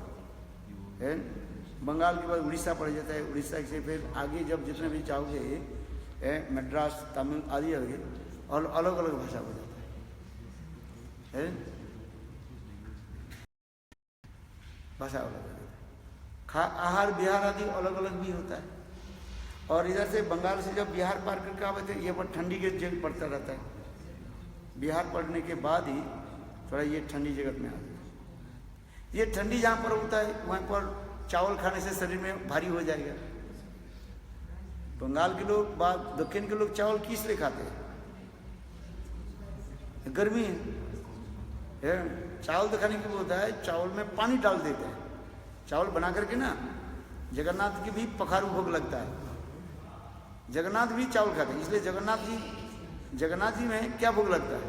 A: है। बंगाल के बाद उड़ीसा पड़ जाता है, उड़ीसा से फिर आगे जब जितने भी चाहोगे मद्रास, तमिल आदि आगे और अलग अलग भाषा हो जाता है भाषा अलग अलग। आहार विहार आदि अलग अलग भी होता है। और इधर से बंगाल से जब बिहार पार करके आते थे ये पर ठंडी के जगह पड़ता रहता है। बिहार पड़ने के बाद ही थोड़ा ये ठंडी जगह में आ गया। ये ठंडी जहाँ पर होता है वहाँ पर चावल खाने से शरीर में भारी हो जाएगा। बंगाल के लोग दक्षिण के लोग चावल किस लिए खाते हैं? गर्मी है। चावल तो खाने के लिए होता है, चावल में पानी डाल देते हैं। चावल बना करके ना जगन्नाथ की भी पखारू भोग लगता है, जगन्नाथ भी चावल खाते हैं। इसलिए जगन्नाथ जी में क्या भोग लगता है?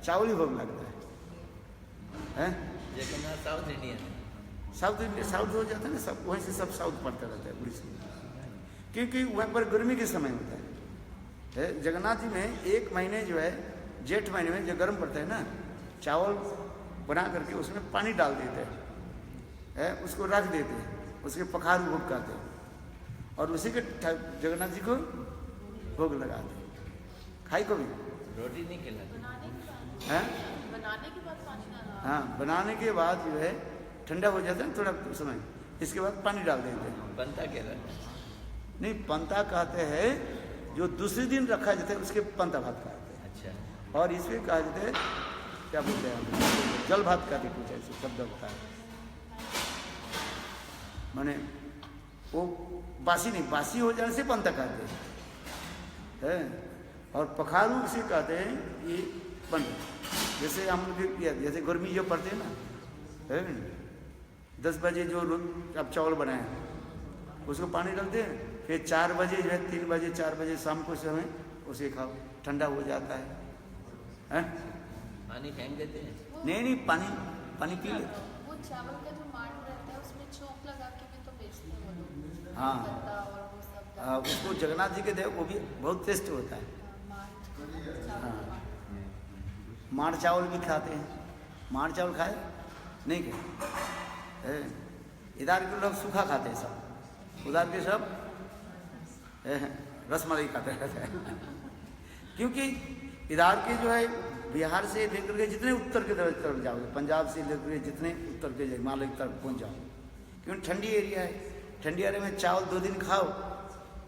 A: चावल ही भोग लगता है। Jagannath south Indian south south हो जाता है ना, सब वहीं से सब साउथ पड़ता रहता है उड़ीसा, क्योंकि वहाँ पर गर्मी के समय होता है। जगन्नाथ जी में 1 महीने जो है, जेठ महीने में जो गर्म पड़ता है ना, चावल बना करके उसमें पानी डाल देते हैं, उसको रख देते हैं, उसके पखार भोग करते हैं और उसी के जगन्नाथ जी को भोग लगाते हैं। खाई को भी
B: रोटी नहीं खिलाते
A: हैं,
C: बनाने के बाद पानी डालना।
A: हाँ बनाने के बाद जो है ठंडा हो जाता है थोड़ा समय, इसके बाद पानी डाल देते हैं।
B: बनता क्या है?
A: नहीं, पंता कहते हैं जो दूसरे दिन रखा जाता है उसके पंता भात कहते हैं।
B: अच्छा।
A: और इसमें कहा जाता है क्या बोलते हैं, जल भात कहते कुछ ऐसे शब्द होता है, माने वो बासी नहीं, बासी हो जाने से पंता कहते हैं। और पखारू से कहते हैं ये पंत, जैसे हम लोग जैसे गर्मी जो पड़ते हैं ना, है 10 बजे जो अब चावल बनाए उसको पानी डालते हैं, फिर 4 बजे जो है 3 बजे 4 बजे शाम को समय उसे खाओ, ठंडा हो जाता है।
B: पानी फेंक देते हैं?
A: नहीं, पानी पी लेते।
C: वो चावल का जो मांड रहता है उसमें चौक लगा के भी तो बेचते हैं वो लोग।
A: हाँ।
C: गत्ता और वो सब डाल के।
A: उसको जगन्नाथ जी के देव वो भी बहुत टेस्ट होता है।
C: मांड
A: हाँ, माड़ चावल भी खाते हैं, माड़ चावल खाए नहीं खाए? इधर के लोग सूखा खाते हैं सब, उधर के सब रसमलाई खाते रहते हैं। क्योंकि इधर के जो है बिहार से लेकर के जितने उत्तर की तरफ जाओगे, पंजाब से लेकर के जितने उत्तर के हिमालय की तरफ पहुँच जाओ, क्योंकि ठंडी एरिया है, ठंडी एरिया में चावल 2 दिन खाओ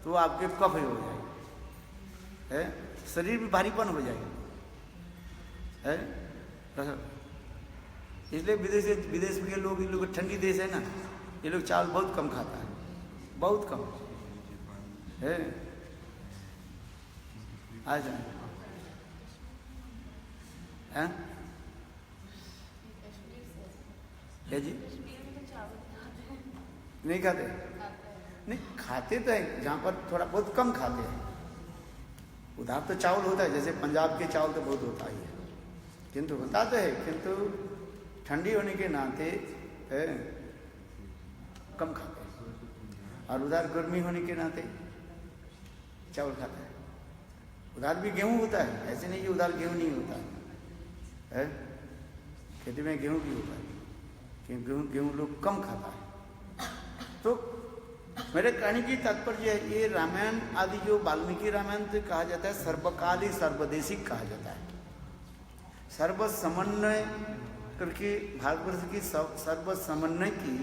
A: तो आपके कफ हो जाएगा, शरीर भी भारीपन हो जाएगा, है। इसलिए विदेश के लोग, इन लोग ठंडी देश है ना, ये लोग चावल बहुत कम खाता है, बहुत कम है। आ जाए हैं क्या जी? नहीं खाते? नहीं खाते तो है, जहाँ पर थोड़ा बहुत कम खाते हैं। उधर तो चावल होता है, जैसे पंजाब के चावल तो बहुत होता ही है, किंतु होता तो है, किंतु ठंडी होने के नाते कम खाते हैं। और उधर गर्मी होने के नाते चावल खाता है। उधर भी गेहूं होता है, ऐसे नहीं कि उधर गेहूं नहीं होता है, खेती में गेहूं भी होता है, क्योंकि गेहूं लोग कम खाता है। तो मेरे कहने की तात्पर्य है, ये रामायण आदि जो वाल्मीकि रामायण तो कहा जाता है सर्वकाली सर्वदेशिक कहा जाता है, सर्व समन्वय करके भारतवर्ष की सर्व समन्वय की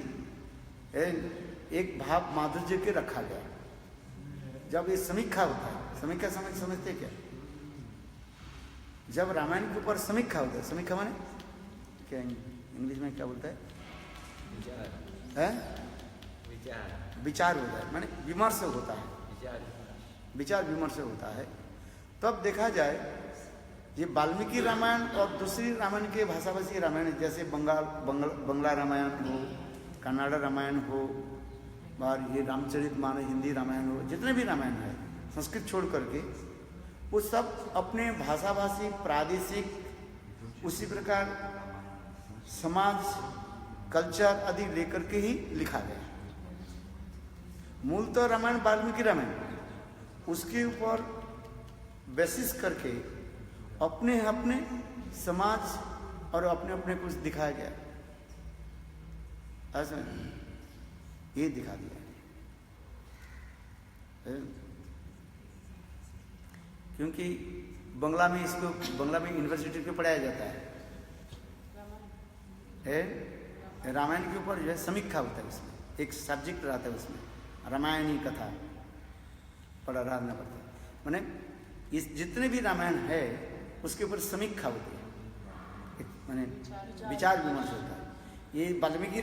A: एक भाव माधुर्य के रखा गया। जब ये समीक्षा होता है, समीक्षा समझते क्या? जब रामायण के ऊपर समीक्षा होता है, समीक्षा माने क्या इंग्लिश में क्या बोलता है? विचार होता है, माने विमर्श होता है, विचार विमर्श होता है। तब देखा जाए ये वाल्मीकि रामायण और दूसरी रामायण के भाषाभाषी रामायण, जैसे बंगला रामायण हो, कन्नड़ रामायण हो, और ये रामचरितमानस हिंदी रामायण हो, जितने भी रामायण है संस्कृत छोड़ करके, वो सब अपने भाषाभाषी प्रादेशिक उसी प्रकार समाज कल्चर आदि लेकर के ही लिखा गया। मूल तो रामायण वाल्मीकि रामायण, उसके ऊपर बेसिस करके अपने अपने समाज और अपने अपने कुछ दिखाया गया, ऐसा ये दिखा दिया है। क्योंकि बंगला में इसको बंगला में यूनिवर्सिटी पे पढ़ाया जाता है, रामायण के ऊपर जो है समीक्षा होता है, इसमें एक सब्जेक्ट रहता है, उसमें रामायणी कथा पढ़ना पड़ता है, माने इस जितने भी रामायण है उसके ऊपर समीक्षा होती है, माने विचार विमर्श होता है। ये वाल्मीकि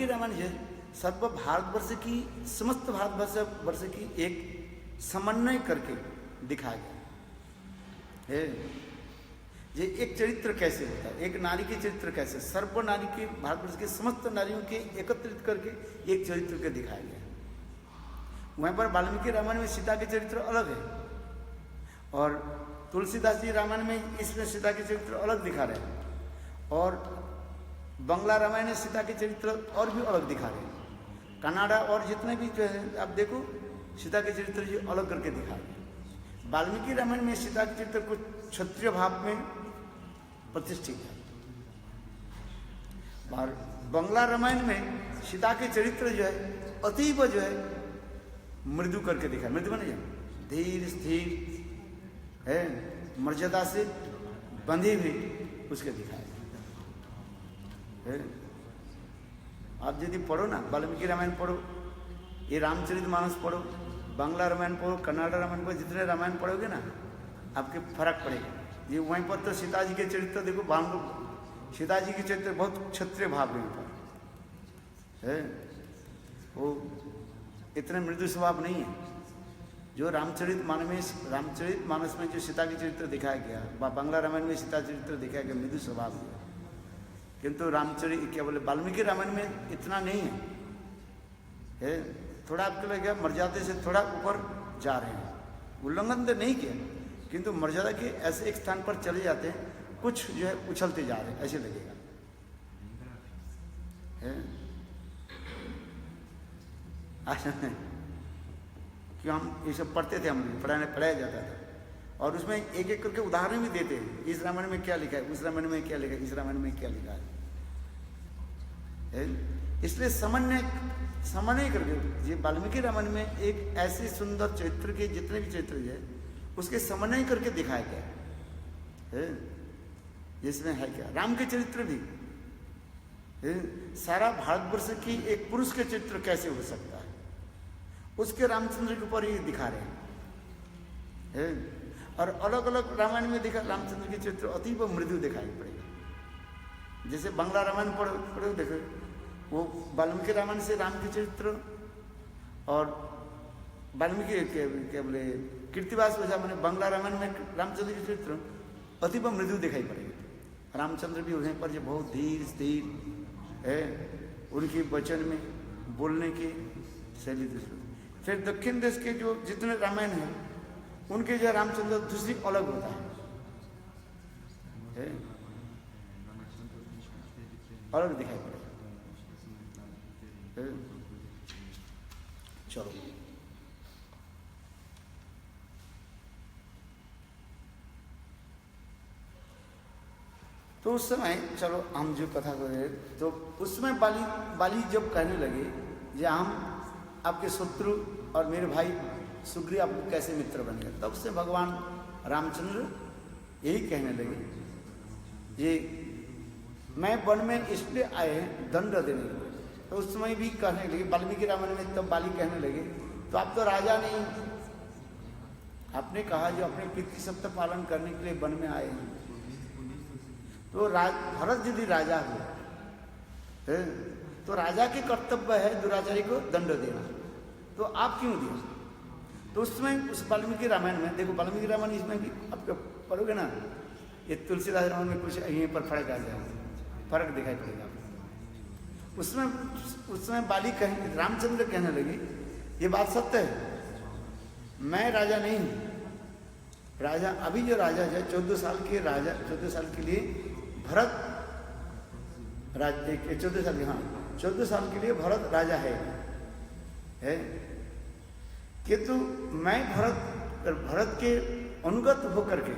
A: रामायण है सर्व भारतवर्ष की, समस्त भारतवर्ष की एक समन्वय करके दिखाया गया है। ये एक चरित्र कैसे होता है, एक नारी के चरित्र कैसे, सर्व नारी के, भारतवर्ष के समस्त नारियों के एकत्रित करके एक चरित्र के दिखाया गया। वहीं पर वाल्मीकि रामायण में सीता के चरित्र अलग है, और तुलसीदास जी रामायण में इसमें सीता के चरित्र अलग दिखा रहे हैं। और बंगला रामायण में सीता के चरित्र और भी अलग दिखा रहे हैं। कन्नाडा और जितने भी जो है आप देखो सीता के चरित्र जो अलग करके दिखा रहे हैं। वाल्मीकि रामायण में सीता के चरित्र को क्षत्रिय भाव में प्रतिष्ठित है, और बंगला रामायण में सीता के चरित्र जो है अतीब जो है मृदु करके दिखा, मृदु बने जाए धीर स्थिर है, मर्यादा से बंधी हुई उसके दिखाए है। आप यदि पढ़ो ना वाल्मीकि रामायण पढ़ो, ये रामचरितमानस पढ़ो, बांग्ला रामायण पढ़ो, कन्नाडा रामायण पढ़ो, जितने रामायण पढ़ोगे ना आपके फर्क पड़ेगा। ये वहीं पर तो सीता जी के चरित्र देखो, सीता जी के चरित्र बहुत क्षत्रिय भाव में पर है, वो इतने मृदु स्वभाव नहीं है। जो रामचरितमानस में जो सीता के चरित्र दिखाया गया, बांग्ला रामायण में सीता चरित्र दिखाया गया मृदु स्वभाव है, किंतु रामचरित क्या बोले वाल्मीकि रामायण में इतना नहीं है, थोड़ा आपको लगेगा मर्यादा से थोड़ा ऊपर जा रहे हैं, उल्लंघन तो नहीं किया किंतु मर्यादा के ऐसे एक स्थान पर चले जाते हैं, कुछ जो है उछलते जा रहे हैं ऐसे लगेगा है? क्यों हम ये सब पढ़ते थे, हम पढ़ाया जाता था, और उसमें एक एक करके उदाहरण भी देते हैं, इस रामायण में क्या लिखा है, उस रामायण में क्या लिखा है, इस रामायण में क्या लिखा है। इसलिए समन्वय करके ये वाल्मीकि रामायण में एक ऐसे सुंदर चरित्र के जितने भी चरित्र है उसके समन्वय करके दिखाया गया है। जिसमें है क्या राम के चरित्र भी है, सारा भारतवर्ष की एक पुरुष के चित्र कैसे हो सकता है उसके रामचंद्र के ऊपर ही दिखा रहे हैं। और अलग अलग रामायण में दिखा रामचंद्र के चित्र अतीब मृदु दिखाई पड़ेगा। जैसे बांग्ला रामायण पढ़ो देखो, वो वाल्मीकि रामायण से राम के चरित्र और वाल्मीकि क्या बोले कीर्तिवास वजह मैंने बांग्ला रामायण में रामचंद्र के चरित्र अतीब मृदु दिखाई पड़ेगा। रामचंद्र भी वहीं पर जो बहुत धीर स्थिर है, उनके वचन में बोलने की शैली दूसरी। फिर दक्षिण देश के जो जितने रामायण हैं उनके जो रामचंद्र दूसरी अलग होता है, अलग दिखाई पड़ेगा। चलो तो उस समय चलो हम जो कथा करें तो उसमें बाली जब कहने लगे जे हम आपके शत्रु और मेरे भाई सुग्रीव आपको कैसे मित्र बन गए, तब से भगवान रामचंद्र यही कहने लगे ये मैं वन में इसलिए आए हैं दंड देने के लिए। तो उस समय भी कहने लगे वाल्मीकि रामायण में तब बाली कहने लगे तो आप तो राजा नहीं, आपने कहा जो अपने पितृ सप्त पालन करने के लिए वन में आए हैं, तो भरत यदि राजा हो तो राजा के कर्तव्य है दुराचारी को दंड देना, तो आप क्यों दिए। तो उसमें उस वाल्मीकि रामायण में देखो, वाल्मीकि रामायण इसमें भी आप पढ़ोगे ना, ये तुलसीदास रामायण में कुछ यहीं पर फर्क आ जाएगा, फर्क दिखाई पड़ेगा। उसमें बाली रामचंद्र कहने लगे ये बात सत्य है, मैं राजा नहीं हूँ, राजा अभी जो राजा है 14 साल के राजा, 14 साल के लिए भरत राज्य 14 साल, हाँ 14 साल के लिए भरत राजा है किंतु मैं भरत के अनुगत होकर के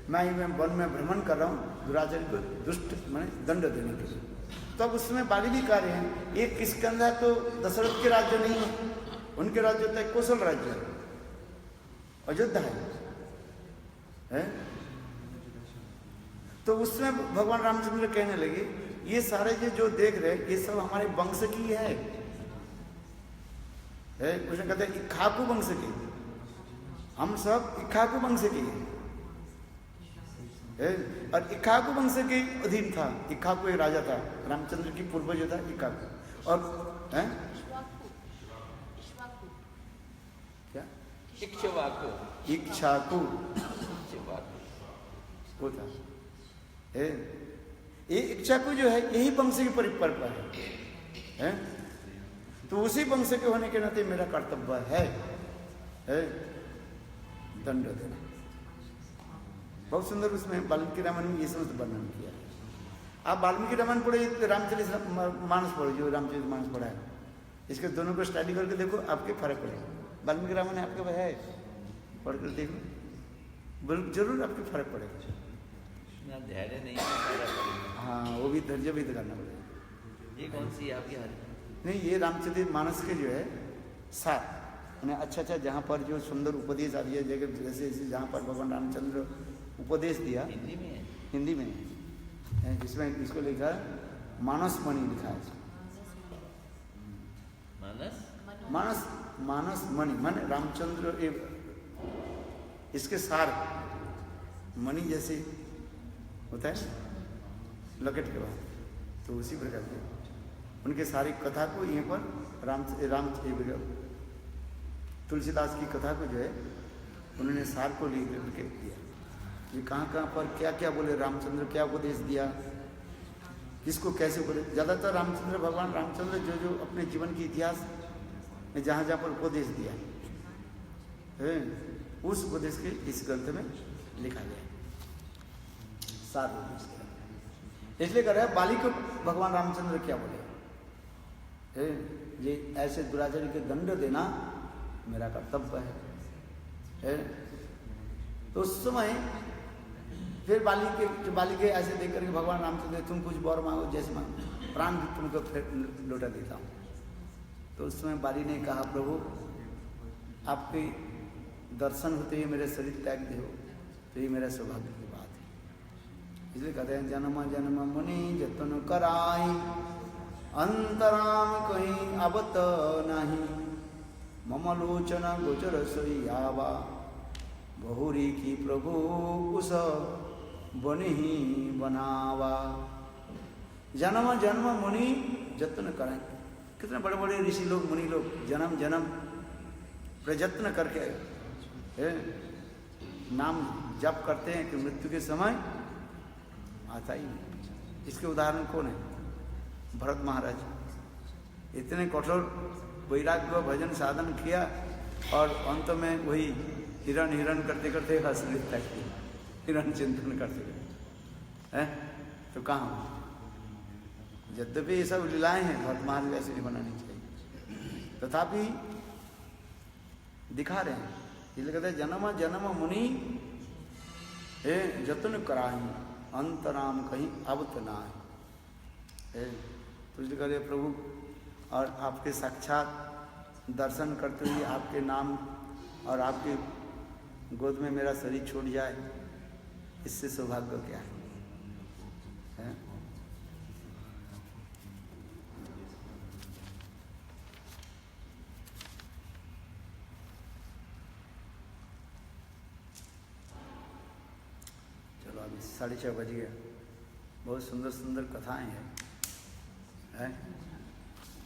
A: मैं वन में भ्रमण कर रहा हूँ दुराचारी को दुष्ट माने दंड देने के लिए। तब उसमें बाली भी कह रहे हैं ये किसके अंदर तो दशरथ के राज्य नहीं है, उनके राज्य होता है कौशल राज्य है, अयोध्या है। तो उसमें भगवान रामचंद्र कहने लगे ये सारे जो देख रहे ये सब हमारे वंश की है। कृष्ण कहते हैं इक्ष्वाकु वंश की, हम सब इक्ष्वाकु वंश की है। और इक्ष्वाकु वंश के अधीन था, इक्ष्वाकु एक राजा था, रामचंद्र की पूर्वज था इक्ष्वाकु। और क्या इक्ष्वाकु वो था। ये इक्ष्वाकु जो है यही वंश की परंपरा है, तो उसी वंश के होने के नाते मेरा कर्तव्य है दंड देना। बहुत सुंदर उसमें वाल्मीकि रामायण में ये समस्त वर्णन किया है। आप वाल्मीकि रामायण पढ़े, रामचरित मानस पढ़ो, जो रामचरित मानस पढ़ा है, इसके दोनों को स्टडी करके देखो, आपके फर्क पड़ेगा। वाल्मीकि रामायण आपके पास है, पढ़ कर देखो, जरूर आपके फर्क पड़ेगा।
B: ना धैर्य नहीं है, सारा पड़ेगा।
A: हाँ, वो भी धैर्य भी करना पड़ेगा।
B: ये कौन सी आपकी हाल?
A: नहीं, ये रामचरित मानस के जो है सार, उन्हें अच्छा अच्छा जहाँ पर जो सुंदर उपदेश आ दिया, जगह जैसे जैसे जहाँ पर भगवान रामचंद्र उपदेश दिया,
B: हिंदी में है?
A: हिंदी में है, जिसमें इसको लिखा है मानस मणि लिखा है।
B: मानस
A: मानस मानस मणि मन रामचंद्र इसके सार मणि जैसे होता है लकेट के बाद, तो उसी प्रकार के उनके सारी कथा को यहीं पर राम तुलसीदास की कथा को जो है उन्होंने सार को लिख करके दिया, ये कहाँ कहाँ पर क्या क्या बोले रामचंद्र, क्या उपदेश दिया, किसको कैसे बोले। ज़्यादातर रामचंद्र भगवान रामचंद्र जो जो अपने जीवन के इतिहास में जहाँ जहाँ पर उपदेश दिया है, उस उपदेश के इस ग्रंथ में लिखा गया सार उपदेश। इसलिए कर रहा है बाली को भगवान रामचंद्र क्या बोले, ये ऐसे दुराचारी के दंड देना मेरा कर्तव्य है। तो उस समय फिर बाली के ऐसे देख करके भगवान रामचंद्र, तुम कुछ वर मांगो, जैसे मांगो, प्राण भी तुमको फिर लौटा देता हूँ। तो उस समय बाली ने कहा, प्रभु आपके दर्शन होते ही मेरे शरीर त्याग दे हो, तो ये मेरा सौभाग्य की बात है। इसलिए कहते हैं जन्म जन्म मुनि जतन कराई, अंतराम कहीं अबत नहीं, मम लोचन गोचर सोयावा, बहुरी की प्रभु कुश बनि ही बनावा। जन्म जन्म मुनि जतन करें, कितने बड़े बड़े ऋषि लोग मुनि लोग जन्म जन्म प्रयत्न करके नाम जप करते हैं कि मृत्यु के समय आता ही नहीं। इसके उदाहरण कौन है? भरत महाराज इतने कठोर वैराग्य भजन साधन किया और अंत में वही हिरण करते करते असलियत तक हिरण चिंतन करते हैं, तो कहाँ? यद्यपि ये सब लीलाएं हैं, भरत महाराज ऐसे नहीं बनानी चाहिए, तथापि दिखा रहे हैं। इसलिए कहते हैं जन्म जन्म मुनि जतन कराही, अंतराम कहीं अब तो ना है। तो इसलिए कहते प्रभु, और आपके साक्षात दर्शन करते हुए आपके नाम और आपके गोद में मेरा शरीर छूट जाए, इससे सौभाग्य क्या है? चलो अभी 6:30 बज गया। बहुत सुंदर सुंदर कथाएं हैं,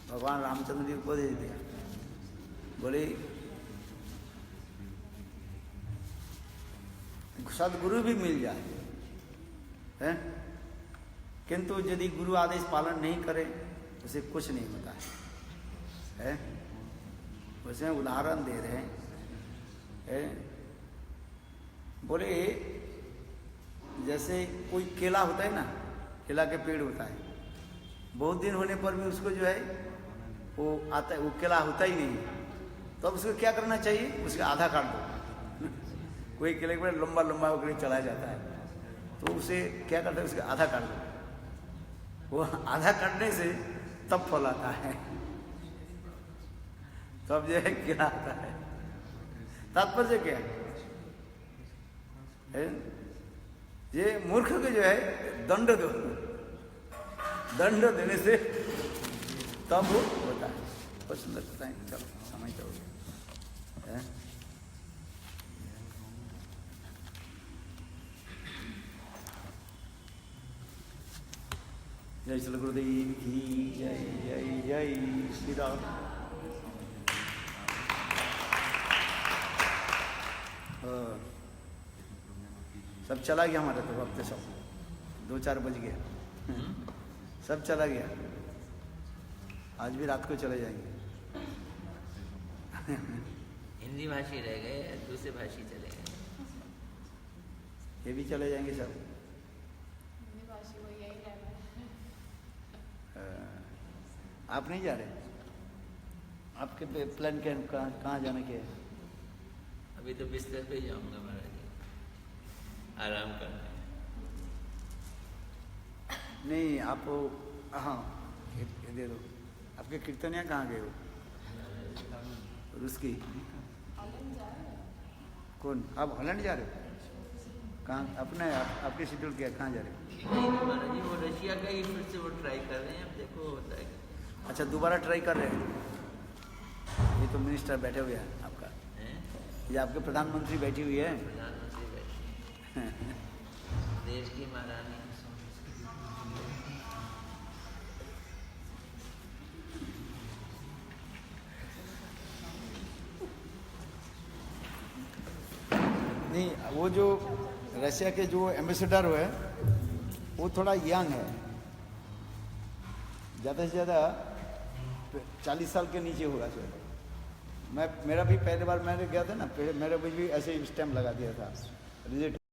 A: भगवान रामचंद्र जी को उपदेश दिया, बोले सदगुरु भी मिल जाए हैं, किंतु यदि गुरु आदेश पालन नहीं करे उसे कुछ नहीं होता है। उसमें उदाहरण दे रहे हैं, बोले जैसे कोई केला होता है ना, केला के पेड़ होता है, बहुत दिन होने पर भी उसको जो है वो आता है, वो केला होता ही नहीं, तो अब उसको क्या करना चाहिए? उसका आधा काट दो। कोई केले के पेड़ लंबा लंबा होकर चला जाता है, तो उसे क्या करते हैं? उसका आधा काट दो। वो आधा काटने से तब फल आता है, तब जो है केला आता है। तात्पर्य क्या है? ये मूर्ख के जो है दंड दो, दंड देने से तब वो होता है। बहुत सुंदर होता है। चलो समय चलो है। जय श्री गुरुदेव की जय। जय जय श्री राम। सब चला गया हमारा तो वक्त, सब 2-4 बज गया, सब चला गया। आज भी रात को चले जाएंगे।
B: हिंदी भाषी रह गए, दूसरे भाषी चले गए।
A: ये भी चले जाएंगे सब।
C: हिंदी भाषी वो यही रहना है।
A: आप नहीं जा रहे? आपके प्लान क्या है? कहाँ जाने के है?
B: अभी तो बिस्तर पे ही जाऊंगा महाराज जी, आराम करने।
A: नहीं आप हाँ ये दे दो। आपके कीर्तनिया कहाँ गए हो? उसकी कौन? आप हॉलैंड जा रहे हो? कहाँ अपने आपके शेड्यूल क्या है? कहाँ जा रहे हो?
B: नहीं महाराज जी, वो रशिया का ही फिर से वो ट्राई कर रहे हैं, अब देखो होता है क्या।
A: अच्छा दोबारा ट्राई कर रहे हैं? ये तो मिनिस्टर बैठे हुए हैं आपका,
B: हैं?
A: ये आपके प्रधानमंत्री बैठी हुई है।
B: प्रधानमंत्री बैठे हैं, देश की महारानी।
A: नहीं वो जो रशिया के जो एम्बेसडर है वो थोड़ा यंग है, ज़्यादा से ज़्यादा 40 साल के नीचे होगा शायद। मेरा भी पहली बार मैंने गया था ना, मेरे भी ऐसे ही स्टैम्प लगा दिया था रिजेक्ट।